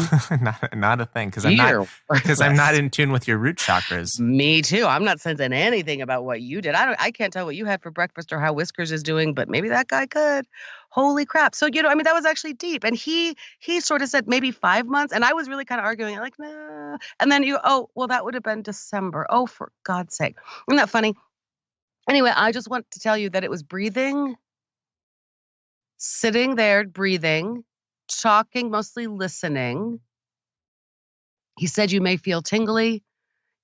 Not a thing, because
You're
I'm not
worthless.
in tune with your root chakras.
Me too. I'm not sensing anything about what you did. I can't tell what you had for breakfast or how Whiskers is doing, but maybe that guy could. Holy crap. So, I mean, that was actually deep. And he sort of said maybe 5 months. And I was really kind of arguing, like, nah. And then oh, well, that would have been December. Oh, for God's sake. Isn't that funny? Anyway, I just want to tell you that it was breathing, sitting there, breathing, talking, mostly listening. He said you may feel tingly.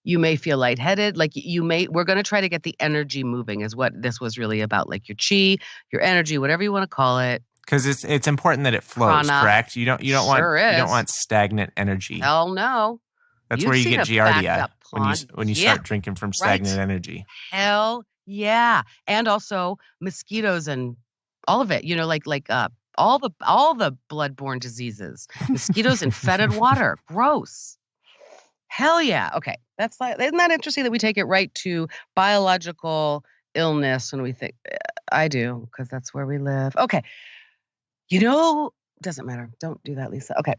You may feel lightheaded, like we're going to try to get the energy moving is what this was really about, like your chi, your energy, whatever you want to call it.
Because it's important that it flows,
Prana.
correct? You don't
Sure is.
want stagnant energy.
Hell no.
That's
You've
where you
seen
get
a backed
giardia
up pond.
when you
Yeah,
start drinking from
right.
stagnant energy.
Hell yeah. And also mosquitoes and all of it, like all the bloodborne diseases, mosquitoes and fetid water. Gross. Hell yeah. Okay. Isn't that interesting that we take it right to biological illness when we think, I do, because that's where we live. Okay. Doesn't matter. Don't do that, Lisa. Okay.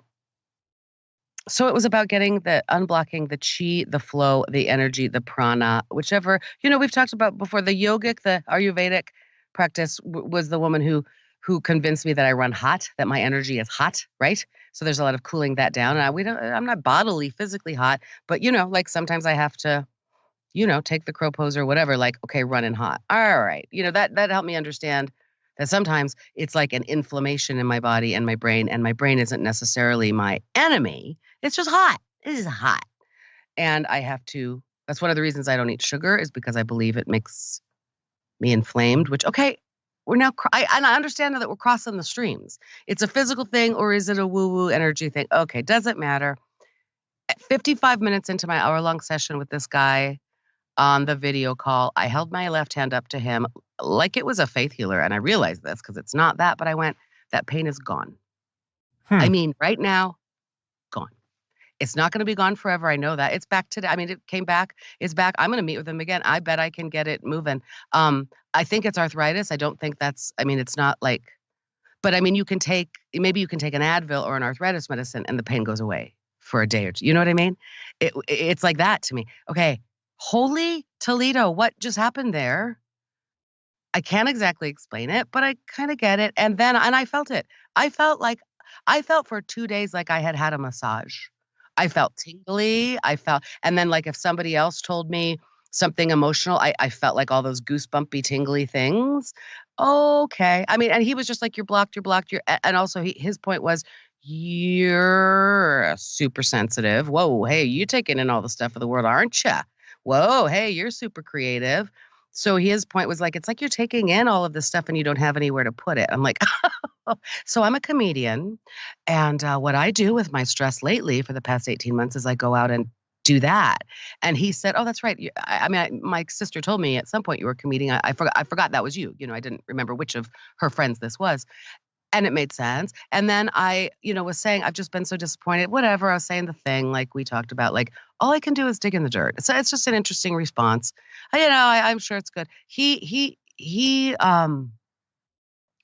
So it was about unblocking the chi, the flow, the energy, the prana, whichever, we've talked about before. The yogic, the Ayurvedic practice was the woman who convinced me that I run hot, that my energy is hot, right? So there's a lot of cooling that down. And I'm not bodily, physically hot, but like sometimes I have to, take the crow pose or whatever, like, okay, running hot. All right. That helped me understand that sometimes it's like an inflammation in my body and my brain isn't necessarily my enemy. It's just hot. It is hot. And that's one of the reasons I don't eat sugar, is because I believe it makes me inflamed, which, okay, we're now, and I understand that we're crossing the streams. It's a physical thing, or is it a woo-woo energy thing? Okay, doesn't matter. 55 minutes into my hour-long session with this guy on the video call, I held my left hand up to him like it was a faith healer. And I realized this because it's not that, but I went, that pain is gone. I mean, right now, gone. It's not going to be gone forever. I know that. It's back today. I mean, it came back. It's back. I'm going to meet with him again. I bet I can get it moving. I think it's arthritis. I don't think it's not like, but I mean, maybe you can take an Advil or an arthritis medicine and the pain goes away for a day or two. You know what I mean? It's like that to me. Okay. Holy Toledo, what just happened there? I can't exactly explain it, but I kind of get it. And I felt it. I felt for 2 days like I had a massage. I felt tingly. And then like if somebody else told me something emotional, I felt like all those goosebumpy, tingly things. Okay. I mean, and he was just like, you're blocked. And also his point was, you're super sensitive. Whoa, hey, you're taking in all the stuff of the world, aren't you? Whoa, hey, you're super creative. So his point was like, it's like you're taking in all of this stuff and you don't have anywhere to put it. I'm like, so I'm a comedian. And what I do with my stress lately for the past 18 months is I go out and do that. And he said, oh, that's right. My sister told me at some point you were a comedian. I forgot that was you. I didn't remember which of her friends this was. And it made sense. And then I, was saying, I've just been so disappointed. Whatever. I was saying the thing like we talked about, like, all I can do is dig in the dirt. So it's just an interesting response. I'm sure it's good.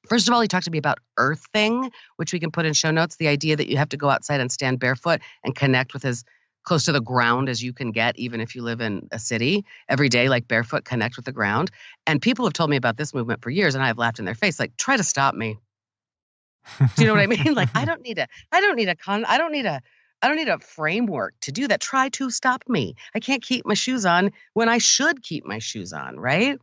First of all, he talked to me about earthing, which we can put in show notes. The idea that you have to go outside and stand barefoot and connect with as close to the ground as you can get, even if you live in a city every day, like barefoot, connect with the ground. And people have told me about this movement for years, and I have laughed in their face, like, try to stop me. Do you know what I mean? Like, I don't need a framework to do that. Try to stop me. I can't keep my shoes on when I should keep my shoes on, right?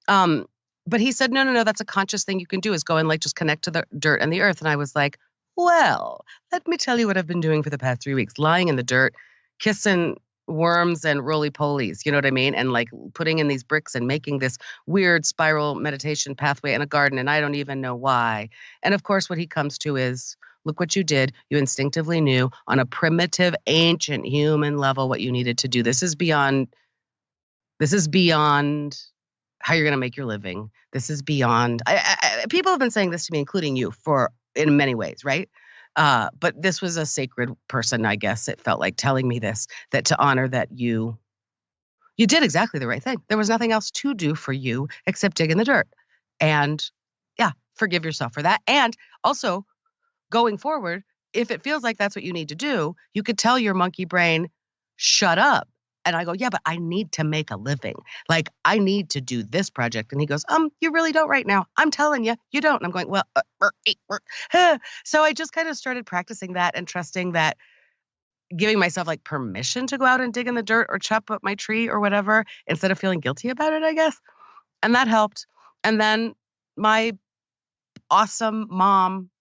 But he said, no, that's a conscious thing you can do, is go and like just connect to the dirt and the earth. And I was like, well, let me tell you what I've been doing for the past 3 weeks, lying in the dirt, kissing worms and roly-polies, you know what I mean? And like putting in these bricks and making this weird spiral meditation pathway in a garden, and I don't even know why. And of course, what he comes to is, look what you did. You instinctively knew on a primitive, ancient human level what you needed to do. This is beyond how you're going to make your living. This is beyond, people have been saying this to me, including you, in many ways, right? But this was a sacred person, I guess it felt like, telling me this, that to honor that you did exactly the right thing. There was nothing else to do for you except dig in the dirt. And yeah, forgive yourself for that. And also, going forward, if it feels like that's what you need to do, you could tell your monkey brain, shut up. And I go, yeah, but I need to make a living. Like, I need to do this project. And he goes, you really don't right now. I'm telling you, you don't. And I'm going, well, so I just kind of started practicing that and trusting that, giving myself like permission to go out and dig in the dirt or chop up my tree or whatever, instead of feeling guilty about it, I guess. And that helped. And then my awesome mom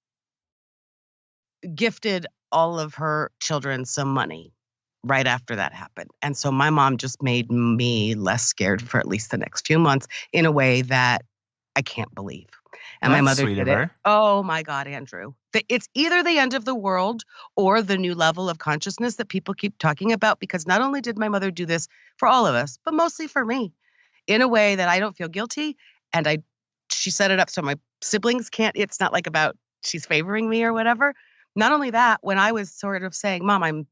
gifted all of her children some money right after that happened. And so my mom just made me less scared for at least the next few months in a way that I can't believe. And my
That's
mother
sweet
did
of
it.
her.
Oh my God, Andrew. It's either the end of the world or the new level of consciousness that people keep talking about, because not only did my mother do this for all of us, but mostly for me in a way that I don't feel guilty. And she set it up so my siblings can't, it's not like about she's favoring me or whatever. Not only that, when I was sort of saying, Mom, I'm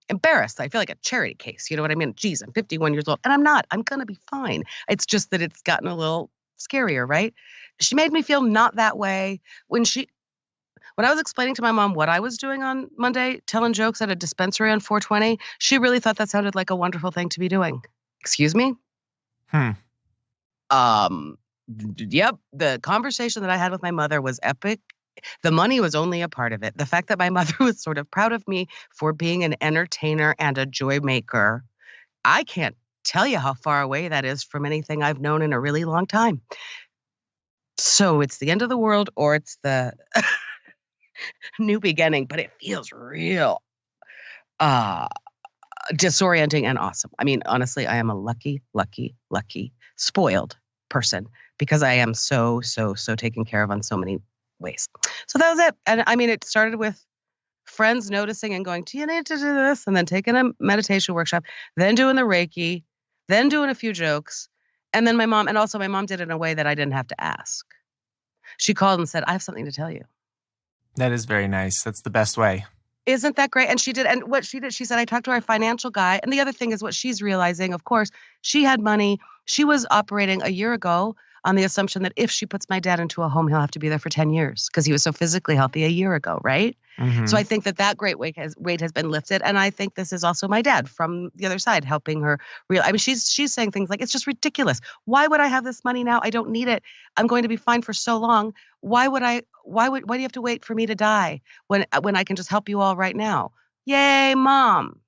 embarrassed. I feel like a charity case. You know what I mean? Geez, I'm 51 years old and I'm not. I'm going to be fine. It's just that it's gotten a little scarier, right? She made me feel not that way when I was explaining to my mom what I was doing on Monday, telling jokes at a dispensary on 420. She really thought that sounded like a wonderful thing to be doing. Excuse me? Yep. The conversation that I had with my mother was epic. The money was only a part of it. The fact that my mother was sort of proud of me for being an entertainer and a joy maker, I can't tell you how far away that is from anything I've known in a really long time. So it's the end of the world or it's the new beginning, but it feels real disorienting and awesome. I mean, honestly, I am a lucky, spoiled person because I am so taken care of on so many ways. So that was it. And I mean, it started with friends noticing and going, do you need to do this? And then taking a meditation workshop, then doing the Reiki, then doing a few jokes. And then my mom did it in a way that I didn't have to ask. She called and said, I have something to tell you.
That is very nice. That's the best way.
Isn't that great? And she did. And what she did, she said, I talked to our financial guy. And the other thing is what she's realizing, of course, she had money. She was operating a year ago on the assumption that if she puts my dad into a home, he'll have to be there for 10 years because he was so physically healthy a year ago, right?
Mm-hmm.
So I think that great weight has been lifted. And I think this is also my dad from the other side helping her I mean, she's saying things like, it's just ridiculous. Why would I have this money now? I don't need it. I'm going to be fine for so long. Why do you have to wait for me to die when I can just help you all right now? Yay, Mom.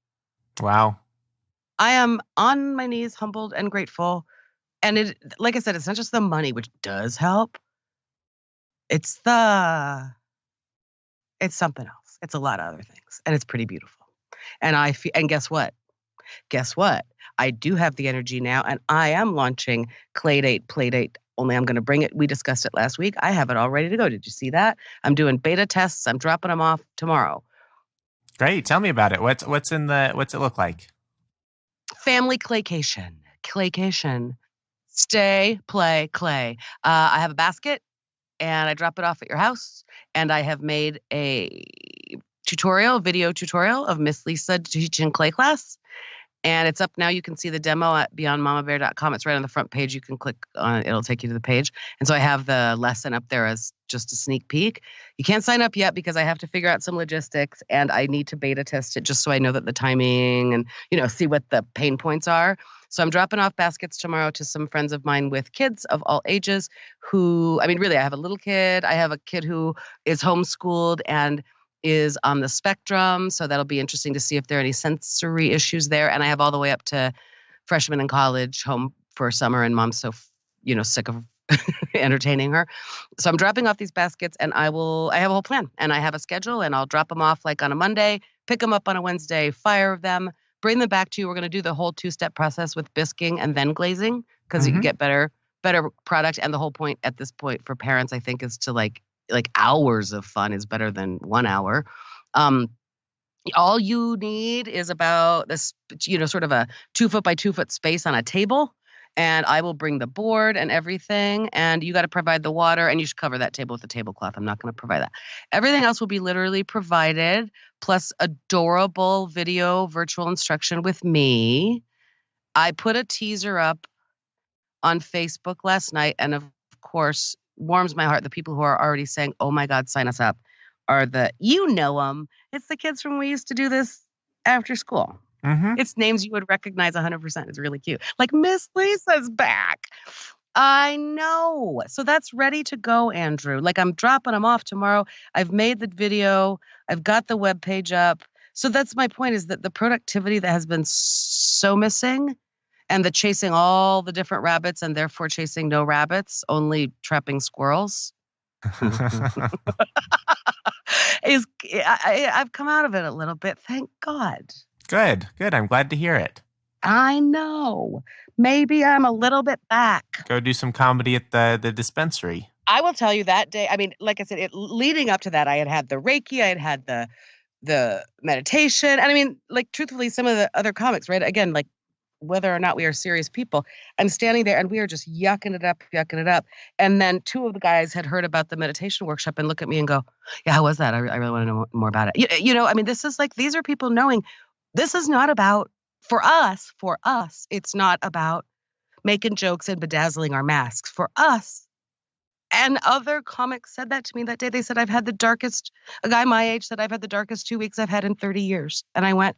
Wow.
I am on my knees, humbled and grateful. And it, like I said, it's not just the money, which does help. It's something else. It's a lot of other things. And it's pretty beautiful. And guess what? I do have the energy now, and I am launching Playdate, only I'm going to bring it. We discussed it last week. I have it all ready to go. Did you see that? I'm doing beta tests. I'm dropping them off tomorrow.
Great. Tell me about it. What's it look like?
Family claycation. Stay, play, clay. I have a basket, and I drop it off at your house, and I have made a video tutorial of Miss Lisa teaching clay class. And it's up now. You can see the demo at beyondmamabear.com. It's right on the front page. You can click on it. It'll take you to the page. And so I have the lesson up there as just a sneak peek. You can't sign up yet because I have to figure out some logistics and I need to beta test it just so I know that the timing and, see what the pain points are. So I'm dropping off baskets tomorrow to some friends of mine with kids of all ages who, I mean, really, I have a little kid. I have a kid who is homeschooled and is on the spectrum. So that'll be interesting to see if there are any sensory issues there. And I have all the way up to freshmen in college home for summer and mom's so, sick of entertaining her. So I'm dropping off these baskets and I have a whole plan and I have a schedule and I'll drop them off like on a Monday, pick them up on a Wednesday, fire them, bring them back to you. We're going to do the whole 2-step process with bisquing and then glazing because you can get better product. And the whole point at this point for parents, I think, is to like hours of fun is better than 1 hour. All you need is about this, sort of a 2 foot by 2 foot space on a table. And I will bring the board and everything. And you got to provide the water and you should cover that table with a tablecloth. I'm not going to provide that. Everything else will be literally provided, plus adorable video virtual instruction with me. I put a teaser up on Facebook last night. And of course, warms my heart, the people who are already saying, oh my God, sign us up. are you know them. It's the kids from when we used to do this after school.
Mm-hmm.
It's names you would recognize 100%. It's really cute. Like Miss Lisa's back. I know. So that's ready to go, Andrew. Like I'm dropping them off tomorrow. I've made the video. I've got the web page up. So that's my point, is that the productivity that has been so missing, and the chasing all the different rabbits and therefore chasing no rabbits, only trapping squirrels, I've come out of it a little bit. Thank God.
Good. I'm glad to hear it.
I know. Maybe I'm a little bit back.
Go do some comedy at the dispensary.
I will tell you that day. I mean, like I said, leading up to that, I had the Reiki, I had the meditation. And I mean, like, truthfully, some of the other comics, right? Again, like, whether or not we are serious people, I'm standing there and we are just yucking it up. And then two of the guys had heard about the meditation workshop and look at me and go, yeah, how was that? I really want to know more about it. You know, I mean, this is like, these are people knowing this is not about, for us, it's not about making jokes and bedazzling our masks. For us, and other comics said that to me that day. They said, a guy my age said, I've had the darkest 2 weeks I've had in 30 years. And I went,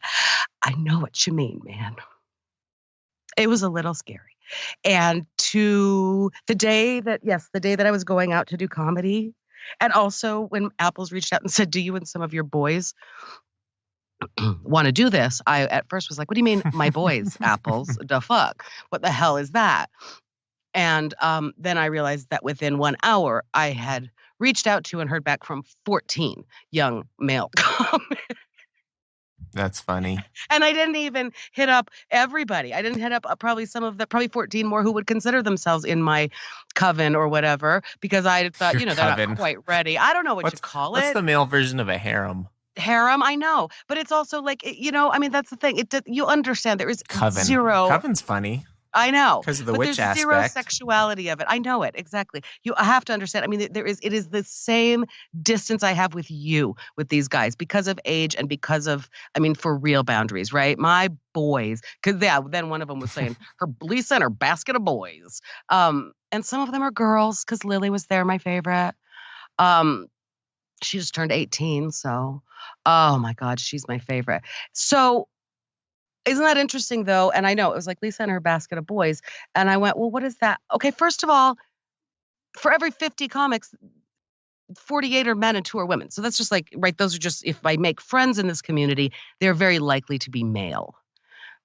I know what you mean, man. It was a little scary. And to the day that I was going out to do comedy, and also when Apples reached out and said, do you and some of your boys want to do this? I at first was like, what do you mean, my boys, Apples? The fuck? What the hell is that? And then I realized that within 1 hour, I had reached out to and heard back from 14 young male comics.
That's funny.
And I didn't even hit up everybody. I didn't hit up probably 14 more who would consider themselves in my coven or whatever, because I thought, they're not quite ready. I don't know what you call it.
What's the male version of a harem?
Harem, I know. But it's also like, I mean, that's the thing. You understand there is
coven.
Zero.
Coven's funny.
I know.
Because of the
but
witch
there's
aspect.
Zero sexuality of it. I know it. Exactly. I have to understand. I mean, it is the same distance I have with you, with these guys, because of age and because of, I mean, for real boundaries, right? My boys, because then one of them was saying Lisa and her basket of boys. And some of them are girls, because Lily was there, my favorite. She just turned 18. So, oh my God, she's my favorite. So, isn't that interesting, though? And I know it was like Lisa and her basket of boys. And I went, well, what is that? Okay, first of all, for every 50 comics, 48 are men and 2 are women. So that's just like, right, those are just, if I make friends in this community, they're very likely to be male.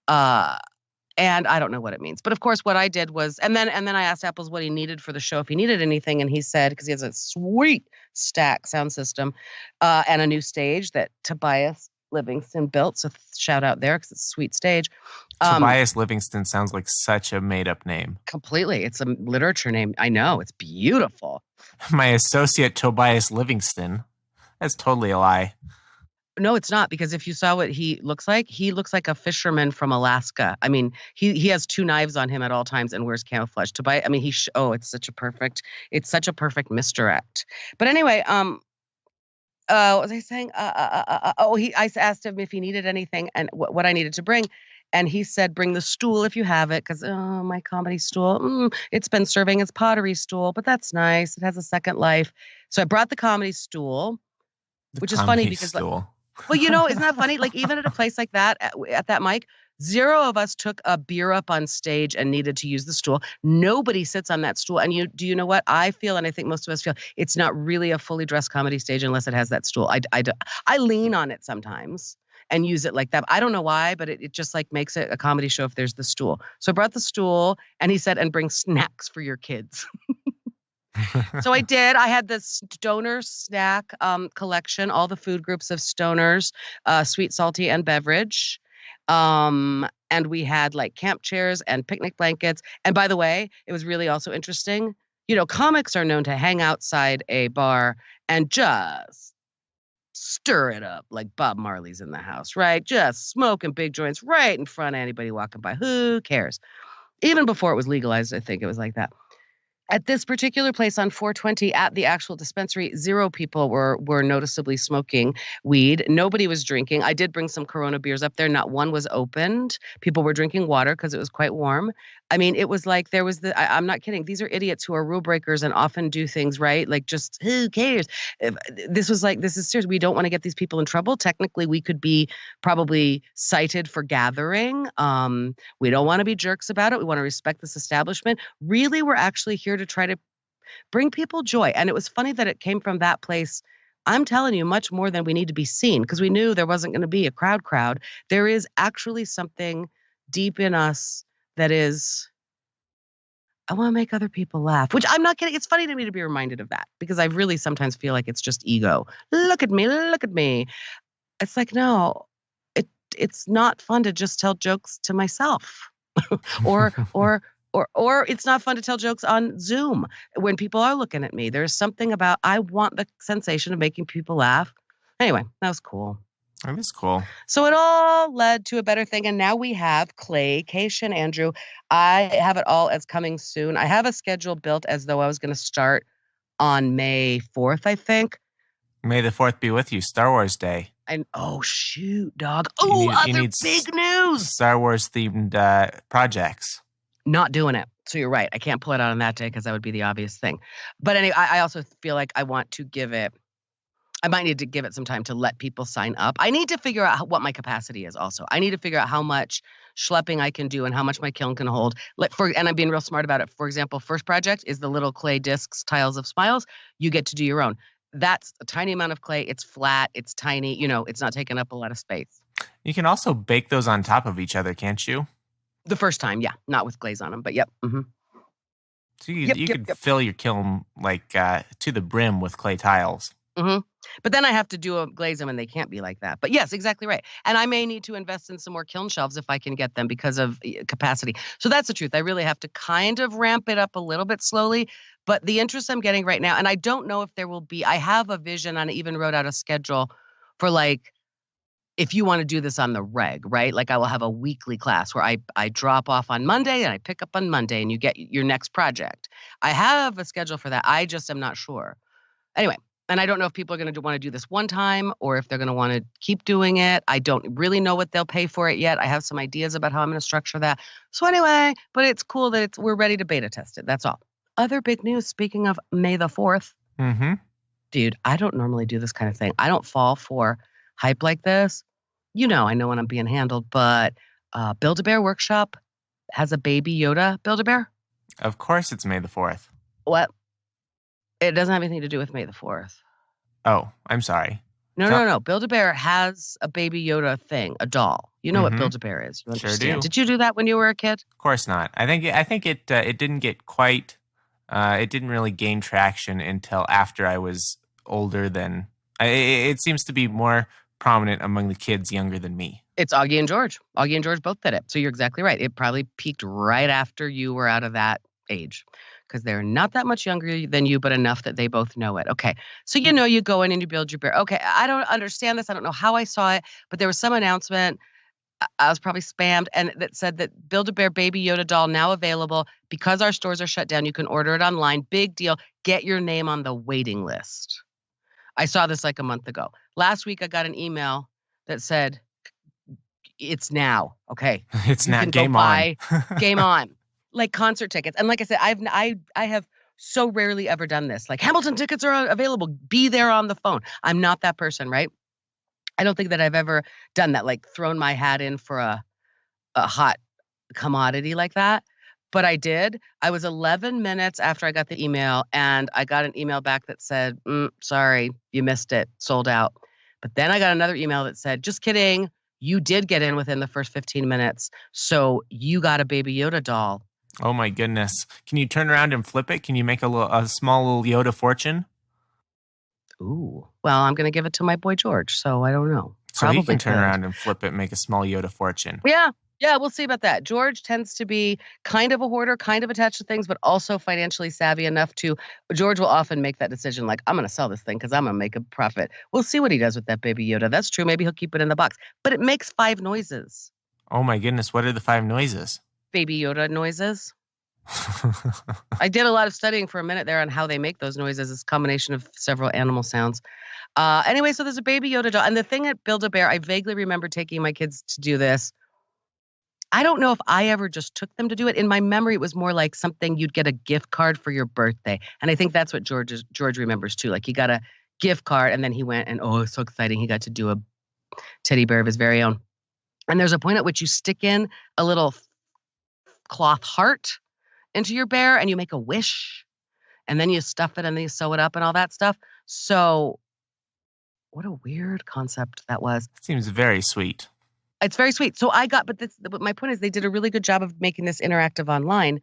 And I don't know what it means. But of course, what I did was, and then I asked Apples what he needed for the show, if he needed anything. And he said, because he has a sweet stack sound system and a new stage that Tobias Livingston built. So shout out there, because it's a sweet stage.
Tobias Livingston sounds like such a made-up name.
Completely. It's a literature name. I know. It's beautiful.
My associate Tobias Livingston. That's totally a lie.
No, it's not, because if you saw what he looks like a fisherman from Alaska. I mean, he has 2 knives on him at all times and wears camouflage. Tobias, I mean, it's such a perfect misdirect. But anyway, what was I saying? I asked him if he needed anything and what I needed to bring. And he said, bring the stool if you have it, because, my comedy stool, it's been serving as pottery stool, but that's nice. It has a second life. So I brought the comedy stool, which is funny because, well, isn't that funny? Like, even at a place like that, at that mic, 0 of us took a beer up on stage and needed to use the stool. Nobody sits on that stool. And do you know what I feel? And I think most of us feel it's not really a fully dressed comedy stage unless it has that stool. I lean on it sometimes and use it like that. I don't know why, but it just like makes it a comedy show if there's the stool. So I brought the stool and he said, and bring snacks for your kids. So I did. I had this stoner snack collection, all the food groups of stoners, sweet, salty, and beverage. And we had like camp chairs and picnic blankets. And by the way, it was really also interesting. Comics are known to hang outside a bar and just stir it up like Bob Marley's in the house, right? Just smoking big joints right in front of anybody walking by. Who cares? Even before it was legalized, I think it was like that. At this particular place on 420 at the actual dispensary, 0 people were noticeably smoking weed. Nobody was drinking. I did bring some Corona beers up there. Not one was opened. People were drinking water because it was quite warm. I mean, it was like there was I'm not kidding. These are idiots who are rule breakers and often do things, right? Like, just who cares? This was like, this is serious. We don't want to get these people in trouble. Technically, we could be probably cited for gathering. We don't want to be jerks about it. We want to respect this establishment. Really, we're actually here to try to bring people joy. And it was funny that it came from that place. I'm telling you, much more than we need to be seen, because we knew there wasn't going to be a crowd. There is actually something deep in us that is, I want to make other people laugh, which I'm not kidding. It's funny to me to be reminded of that, because I really sometimes feel like it's just ego. Look at me, look at me. It's like, no, it's not fun to just tell jokes to myself. or it's not fun to tell jokes on Zoom when people are looking at me. There's something about, I want the sensation of making people laugh. Anyway, that was cool.
That is cool.
So it all led to a better thing, and now we have CLAYCATION, Andrew. I have it all as coming soon. I have a schedule built as though I was going to start on May 4th, I think.
May the 4th be with you. Star Wars Day.
And oh, shoot, dog. Oh, other big news.
Star Wars themed projects.
Not doing it. So you're right. I can't pull it out on that day because that would be the obvious thing. But anyway, I also feel like I want to give it, I might need to give it some time to let people sign up. I need to figure out what my capacity is also. I need to figure out how much schlepping I can do and how much my kiln can hold. And I'm being real smart about it. For example, first project is the little clay discs, tiles of smiles. You get to do your own. That's a tiny amount of clay. It's flat. It's tiny. It's not taking up a lot of space.
You can also bake those on top of each other, can't you?
The first time, yeah. Not with glaze on them, but yep. Mm-hmm.
So you could fill your kiln like to the brim with clay tiles.
Mm-hmm. But then I have to glaze them, and they can't be like that. But yes, exactly right. And I may need to invest in some more kiln shelves if I can get them because of capacity. So that's the truth. I really have to kind of ramp it up a little bit slowly. But the interest I'm getting right now, and I don't know if there will be, I have a vision, and I even wrote out a schedule for like, if you want to do this on the reg, right? Like I will have a weekly class where I drop off on Monday and I pick up on Monday and you get your next project. I have a schedule for that. I just am not sure. Anyway, and I don't know if people are going to want to do this one time or if they're going to want to keep doing it. I don't really know what they'll pay for it yet. I have some ideas about how I'm going to structure that. So anyway, but it's cool that we're ready to beta test it. That's all. Other big news, speaking of May the 4th.
Mm-hmm.
Dude, I don't normally do this kind of thing. I don't fall for hype like this. I know when I'm being handled, but Build-A-Bear Workshop has a baby Yoda Build-A-Bear.
Of course it's May the 4th.
What? It doesn't have anything to do with May the 4th.
Oh, I'm sorry.
No. Build-A-Bear has a baby Yoda thing, a doll. You know what Build-A-Bear is. You understand.
Sure do.
Did you do that when you were a kid?
Of course not. I think it didn't get quite, it didn't really gain traction until after I was older than, it seems to be more prominent among the kids younger than me.
It's Augie and George. Augie and George both did it. So you're exactly right. It probably peaked right after you were out of that age because they're not that much younger than you, but enough that they both know it. Okay. So you go in and you build your bear. Okay. I don't understand this. I don't know how I saw it, but there was some announcement. I was probably spammed and that said that Build-A-Bear Baby Yoda doll now available because our stores are shut down. You can order it online. Big deal. Get your name on the waiting list. I saw this like a month ago. Last week, I got an email that said, it's now. Okay.
It's now. Game on.
Game on. Like concert tickets. And like I said, I have so rarely ever done this. Like Hamilton tickets are available. Be there on the phone. I'm not that person, right? I don't think that I've ever done that, like thrown my hat in for a hot commodity like that. But I did. I was 11 minutes after I got the email, and I got an email back that said, sorry, you missed it, sold out. But then I got another email that said, just kidding, you did get in within the first 15 minutes, so you got a Baby Yoda doll.
Oh my goodness. Can you turn around and flip it? Can you make a small little Yoda fortune?
Ooh. Well, I'm going to give it to my boy George, so I don't know.
So he can turn around and flip it and make a small Yoda fortune.
Yeah, we'll see about that. George tends to be kind of a hoarder, kind of attached to things, but also financially savvy enough to, George will often make that decision like, I'm going to sell this thing because I'm going to make a profit. We'll see what he does with that Baby Yoda. That's true. Maybe he'll keep it in the box. But it makes 5 noises.
Oh my goodness. What are the 5 noises?
Baby Yoda noises. I did a lot of studying for a minute there on how they make those noises. It's a combination of several animal sounds. Anyway, so there's a Baby Yoda doll. And the thing at Build-A-Bear, I vaguely remember taking my kids to do this. I don't know if I ever just took them to do it. In my memory, it was more like something you'd get a gift card for your birthday. And I think that's what George remembers too. Like he got a gift card and then he went and, oh, it's so exciting. He got to do a teddy bear of his very own. And there's a point at which you stick in a little cloth heart into your bear and you make a wish. And then you stuff it and then you sew it up and all that stuff. So what a weird concept that was.
Seems very sweet.
It's very sweet. So but my point is they did a really good job of making this interactive online,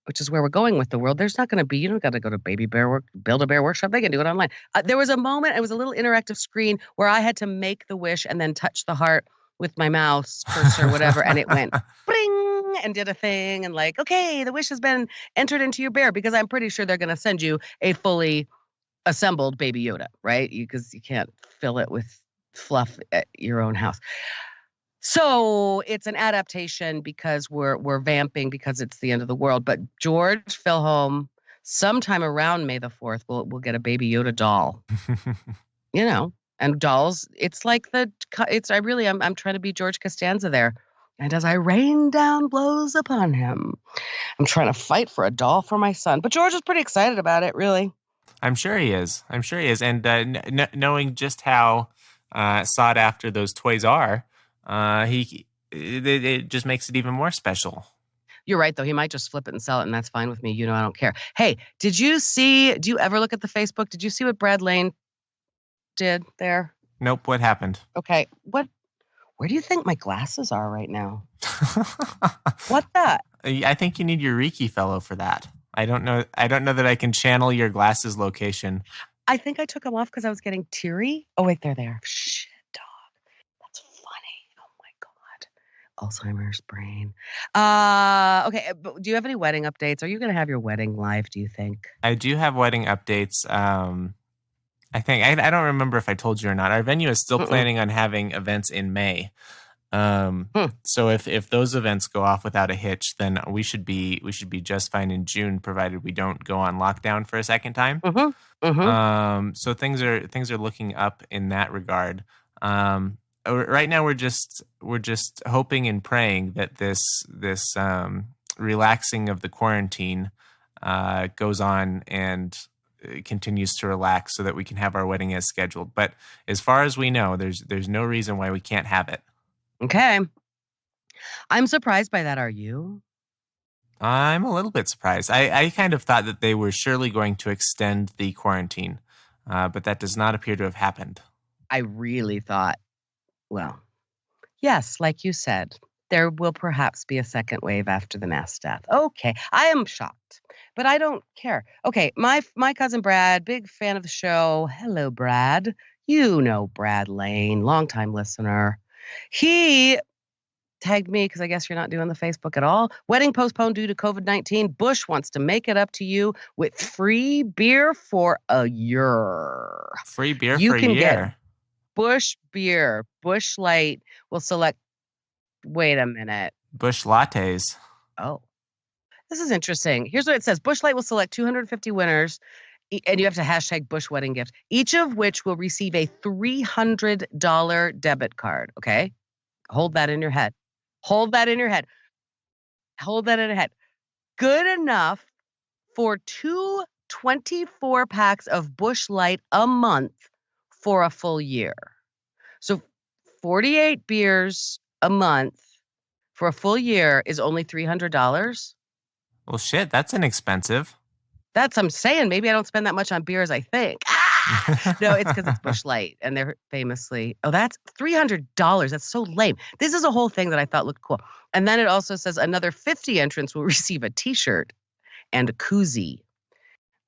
which is where we're going with the world. There's not going to be, you don't got to go to Build-A-Bear workshop. They can do it online. There was a moment, it was a little interactive screen where I had to make the wish and then touch the heart with my mouse cursor, whatever. And it went bling and did a thing. And like, okay, the wish has been entered into your bear, because I'm pretty sure they're going to send you a fully assembled Baby Yoda, right? Because you can't fill it with fluff at your own house. So it's an adaptation because we're vamping because it's the end of the world. But George Filholm, sometime around May the 4th, we'll get a Baby Yoda doll. And dolls, it's like I'm trying to be George Costanza there. And as I rain down blows upon him, I'm trying to fight for a doll for my son. But George is pretty excited about it, really.
I'm sure he is. And knowing just how sought after those toys are, it just makes it even more special.
You're right, though. He might just flip it and sell it, and that's fine with me. I don't care. Hey, do you ever look at the Facebook? Did you see what Brad Lane did there?
Nope. What happened?
Okay. Where do you think my glasses are right now? What the?
I think you need your Reiki fellow for that. I don't know that I can channel your glasses location.
I think I took them off because I was getting teary. Oh, wait, they're there. Shit, dog. That's funny. Oh, my God. Alzheimer's brain. Okay, but do you have any wedding updates? Are you going to have your wedding live, do you think?
I do have wedding updates. I think, I don't remember if I told you or not. Our venue is still planning on having events in May. So if those events go off without a hitch, then we should be just fine in June, provided we don't go on lockdown for a second time. So things are looking up in that regard. Right now we're just hoping and praying that this relaxing of the quarantine goes on and continues to relax so that we can have our wedding as scheduled. But as far as we know, there's no reason why we can't have it.
Okay. I'm surprised by that. Are you?
I'm a little bit surprised. I kind of thought that they were surely going to extend the quarantine, but that does not appear to have happened.
I really thought, well, yes, like you said, there will perhaps be a second wave after the mass death. Okay, I am shocked, but I don't care. Okay, my cousin Brad, big fan of the show. Hello, Brad. You know Brad Lane, longtime listener. He tagged me because I guess you're not doing the Facebook at all. Wedding postponed due to COVID-19. Bush wants to make it up to you with free beer for a year.
Free beer for a year? You can get
Bush beer. Bush Light will select. Wait a minute.
Bush lattes.
Oh, this is interesting. Here's what it says. Bush Light will select 250 winners, and you have to hashtag Bush Wedding Gift, each of which will receive a $300 debit card. Okay? Hold that in your head. Hold that in your head. Hold that in your head. Good enough for 24 packs of Bush Light a month for a full year. So 48 beers a month for a full year is only $300.
Well, shit, that's inexpensive.
I'm saying. Maybe I don't spend that much on beer as I think. No, it's because it's Bush Light, and they're famously. Oh, that's $300. That's so lame. This is a whole thing that I thought looked cool. And then it also says another 50 entrants will receive a T-shirt and a koozie.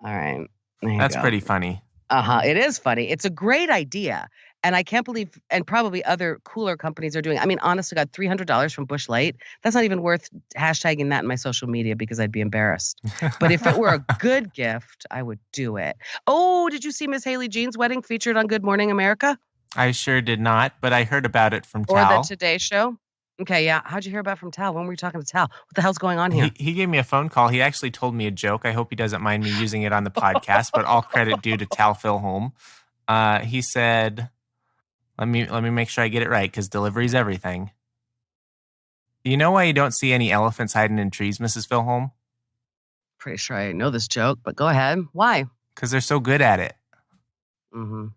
All right,
that's pretty funny.
It is funny. It's a great idea. And I can't believe, and probably other cooler companies are doing it. I mean, honest to God, $300 from Bush Light, that's not even worth hashtagging that in my social media because I'd be embarrassed. But if it were a good gift, I would do it. Oh, did you see Miss Haley Jean's wedding featured on Good Morning America?
I sure did not, but I heard about it from Tal.
Or the Today Show? Okay, yeah. How'd you hear about from Tal? When were you talking to Tal? What the hell's going on here?
He gave me a phone call. He actually told me a joke. I hope he doesn't mind me using it on the podcast, but all credit due to Tal Filholm. He said, let me make sure I get it right, because delivery's everything. You know why you don't see any elephants hiding in trees, Mrs. Filholm?
Pretty sure I know this joke, but go ahead. Why?
Because they're so good at it.
Mm-hmm.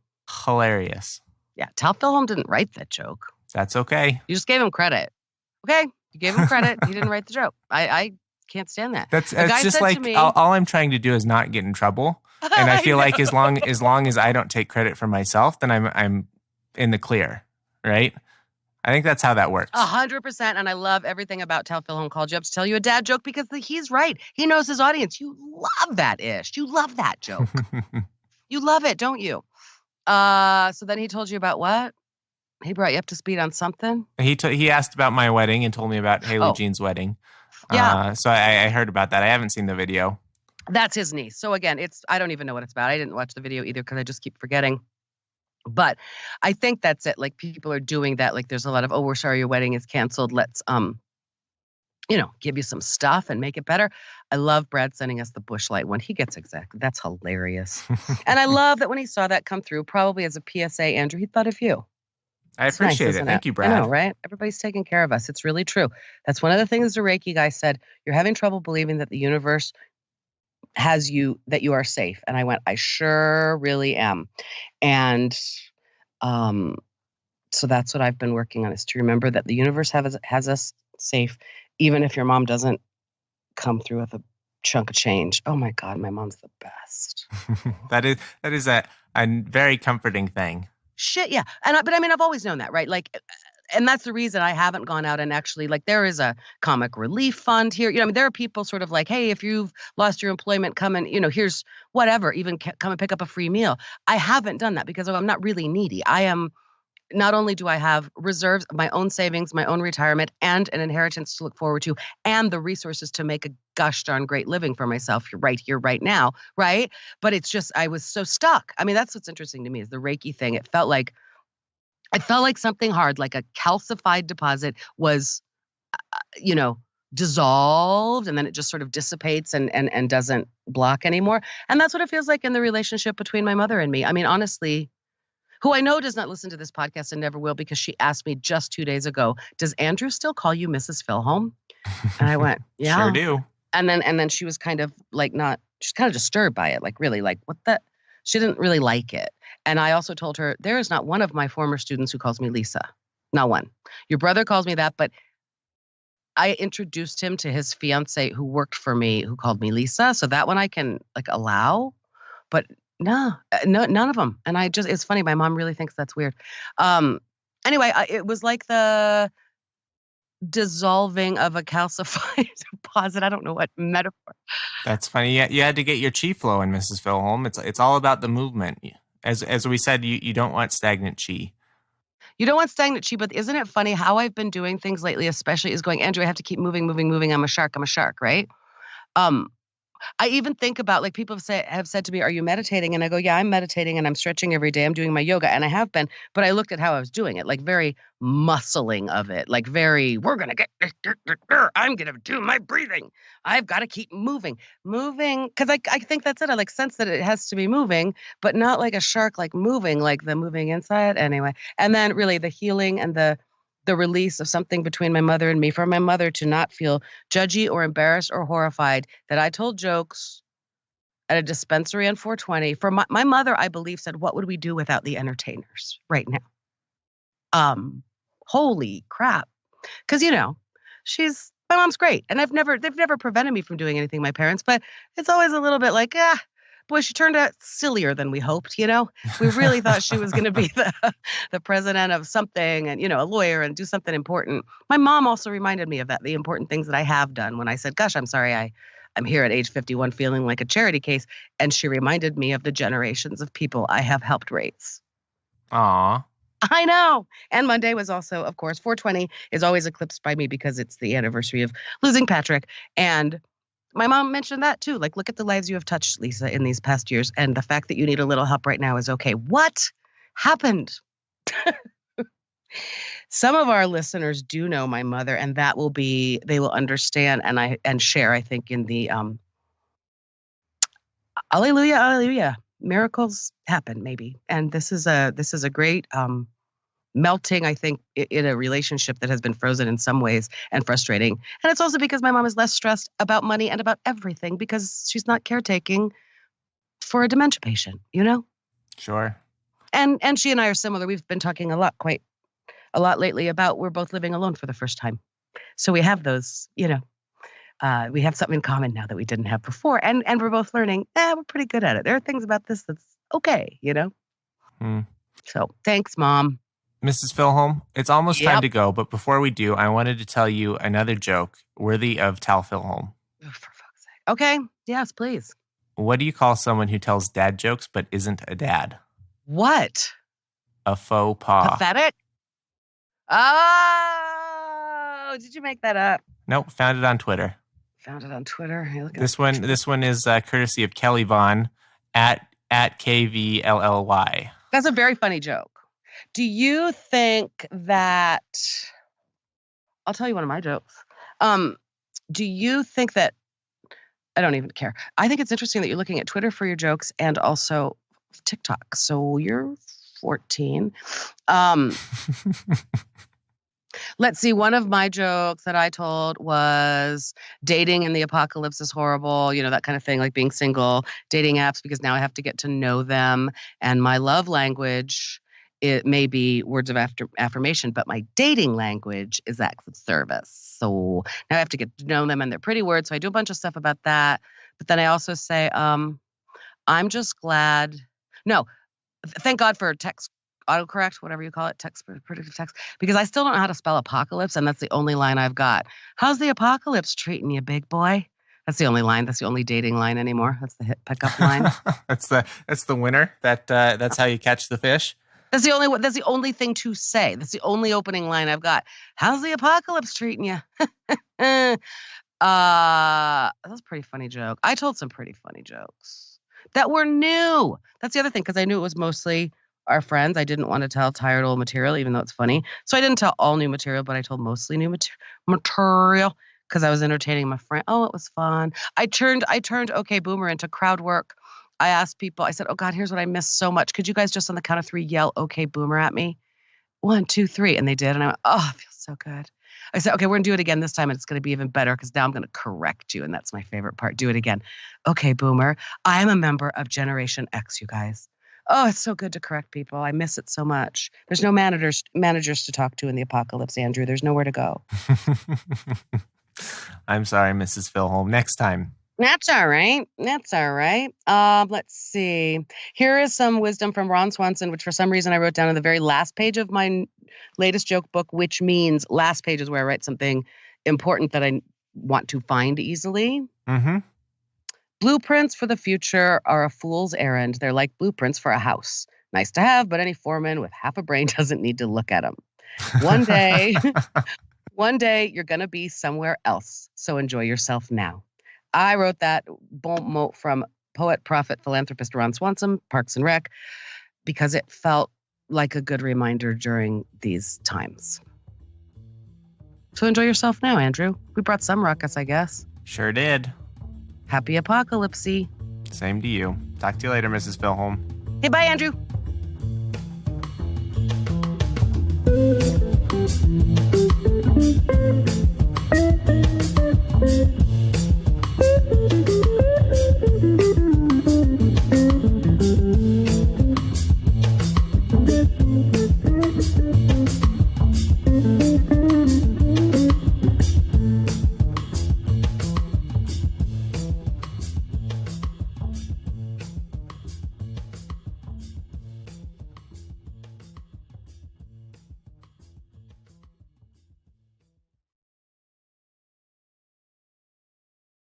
Hilarious.
Yeah, Tal Filholm didn't write that joke.
That's okay.
You just gave him credit. Okay, you gave him credit. He didn't write the joke. I can't stand that.
That's just like
me,
all I'm trying to do is not get in trouble, and I feel like as long as I don't take credit for myself, then I'm in the clear, right? I think that's how that works.
100%, and I love everything about Tal Filholm called you up to tell you a dad joke because he's right. He knows his audience. You love that ish. You love that joke. You love it, don't you? So then he told you about what? He brought you up to speed on something?
He asked about my wedding and told me about Haley Jean's wedding.
Yeah.
So I heard about that. I haven't seen the video.
That's his niece. So again, I don't even know what it's about. I didn't watch the video either because I just keep forgetting. But I think that's it. Like people are doing that. Like there's a lot of, oh, we're sorry your wedding is canceled. Let's give you some stuff and make it better. I love Brad sending us the Bush Light one. He gets exactly. That's hilarious. And I love that when he saw that come through, probably as a PSA, Andrew, he thought of you.
I appreciate it. Thank you, Brad.
I know, right? Everybody's taking care of us. It's really true. That's one of the things the Reiki guy said. You're having trouble believing that the universe has you, that you are safe. And I went, I sure really am. And so that's what I've been working on, is to remember that the universe has us safe, even if your mom doesn't come through with a chunk of change. Oh my God, my mom's the best.
That is a very comforting thing.
Shit, yeah. But I mean, I've always known that, right? Like, and that's the reason I haven't gone out and actually, like, there is a comic relief fund here. I mean, there are people sort of like, hey, if you've lost your employment, come and, here's whatever, even come and pick up a free meal. I haven't done that because I'm not really needy. Not only do I have reserves, my own savings, my own retirement, and an inheritance to look forward to, and the resources to make a gosh darn great living for myself right here, right now, right? But it's just, I was so stuck. I mean, that's what's interesting to me is the Reiki thing. It felt like something hard, like a calcified deposit was, dissolved, and then it just sort of dissipates and doesn't block anymore. And that's what it feels like in the relationship between my mother and me. I mean, honestly, who I know does not listen to this podcast and never will, because she asked me just 2 days ago, does Andrew still call you Mrs. Filholm? And I went, yeah.
Sure do.
And then she was kind of like she's kind of disturbed by it. Like really, like what the, she didn't really like it. And I also told her, there is not one of my former students who calls me Lisa. Not one. Your brother calls me that, but I introduced him to his fiance who worked for me, who called me Lisa. So that one I can like allow, but no, none of them. And it's funny. My mom really thinks that's weird. Anyway, it was like the dissolving of a calcified deposit. I don't know what metaphor.
That's funny. Yeah, you had to get your chi flowing, Mrs. Filholm. It's all about the movement. As we said, you don't want stagnant chi.
You don't want stagnant chi, but isn't it funny how I've been doing things lately, especially is going, Andrew, I have to keep moving. I'm a shark, right? I even think about, like, people have said to me, are you meditating? And I go, yeah, I'm meditating and I'm stretching every day. I'm doing my yoga, and I have been, but I looked at how I was doing it, like very muscling of it, like very, we're going to get, I'm going to do my breathing. I've got to keep moving. Because I think that's it. I like sense that it has to be moving, but not like a shark, like moving, like the moving inside anyway. And then really the healing and the release of something between my mother and me, for my mother to not feel judgy or embarrassed or horrified that I told jokes at a dispensary on 420. For my mother, I believe, said, what would we do without the entertainers right now? Holy crap. Because, my mom's great. And they've never prevented me from doing anything, my parents, but it's always a little bit like, boy, she turned out sillier than we hoped, We really thought she was going to be the president of something and, a lawyer and do something important. My mom also reminded me of that, the important things that I have done, when I said, gosh, I'm sorry, I'm here at age 51 feeling like a charity case. And she reminded me of the generations of people I have helped raise.
Aw.
I know. And Monday was also, of course, 420 is always eclipsed by me because it's the anniversary of losing Patrick. And my mom mentioned that too. Like, look at the lives you have touched, Lisa, in these past years. And the fact that you need a little help right now is okay. What happened? Some of our listeners do know my mother, and they will understand and share, I think, in the Alleluia, Alleluia. Miracles happen, maybe. And this is a great melting, I think, in a relationship that has been frozen in some ways and frustrating. And it's also because my mom is less stressed about money and about everything because she's not caretaking for a dementia patient, you know?
Sure.
And she and I are similar. We've been talking quite a lot lately about we're both living alone for the first time. So we have those, we have something in common now that we didn't have before. And we're both learning, we're pretty good at it. There are things about this that's okay, So thanks, Mom.
Mrs. Filholm, it's almost time
Yep.
to go, but before we do, I wanted to tell you another joke worthy of Tal Filholm.
Oh, for fuck's sake. Okay. Yes, please.
What do you call someone who tells dad jokes but isn't a dad?
What?
A faux pas.
Pathetic? Oh, did you make that up?
Nope, found it on Twitter.
Found it on Twitter. Hey, look at
This one is courtesy of Kelly Vaughn at KVLLY.
That's a very funny joke. Do you think that I'll tell you one of my jokes. Do you think that I don't even care. I think it's interesting that you're looking at Twitter for your jokes and also TikTok. So you're 14. Let's see. One of my jokes that I told was dating in the apocalypse is horrible, that kind of thing, like being single, dating apps, because now I have to get to know them. And my love language, it may be words of affirmation, but my dating language is acts of service. So now I have to get to know them and their pretty words. So I do a bunch of stuff about that. But then I also say, I'm just glad. No, thank God for text autocorrect, whatever you call it, predictive text, because I still don't know how to spell apocalypse, and that's the only line I've got. How's the apocalypse treating you, big boy? That's the only line. That's the only dating line anymore. That's the hit pickup line.
That's the winner. That's how you catch the fish.
That's the only thing to say. That's the only opening line I've got. How's the apocalypse treating you? That's a pretty funny joke. I told some pretty funny jokes that were new. That's the other thing, because I knew it was mostly our friends. I didn't want to tell tired old material, even though it's funny. So I didn't tell all new material, but I told mostly new material because I was entertaining my friend. Oh, it was fun. I turned OK Boomer into crowd work. I asked people, I said, oh God, here's what I missed so much. Could you guys just on the count of 3 yell OK Boomer at me? 1, 2, 3. And they did. And I went, oh, it feels so good. I said, okay, we're going to do it again this time. And it's going to be even better because now I'm going to correct you. And that's my favorite part. Do it again. OK Boomer, I'm a member of Generation X, you guys. Oh, it's so good to correct people. I miss it so much. There's no managers to talk to in the apocalypse, Andrew. There's nowhere to go.
I'm sorry, Mrs. Filholm. Next time.
That's all right. Let's see. Here is some wisdom from Ron Swanson, which for some reason I wrote down on the very last page of my latest joke book, which means last page is where I write something important that I want to find easily.
Mm-hmm.
Blueprints for the future are a fool's errand. They're like blueprints for a house. Nice to have, but any foreman with half a brain doesn't need to look at them. One day you're going to be somewhere else. So enjoy yourself now. I wrote that bon mot from poet, prophet, philanthropist Ron Swanson, Parks and Rec, because it felt like a good reminder during these times. So enjoy yourself now, Andrew. We brought some ruckus, I guess.
Sure did.
Happy apocalypse.
Same to you. Talk to you later, Mrs. Filholm.
Hey, bye, Andrew.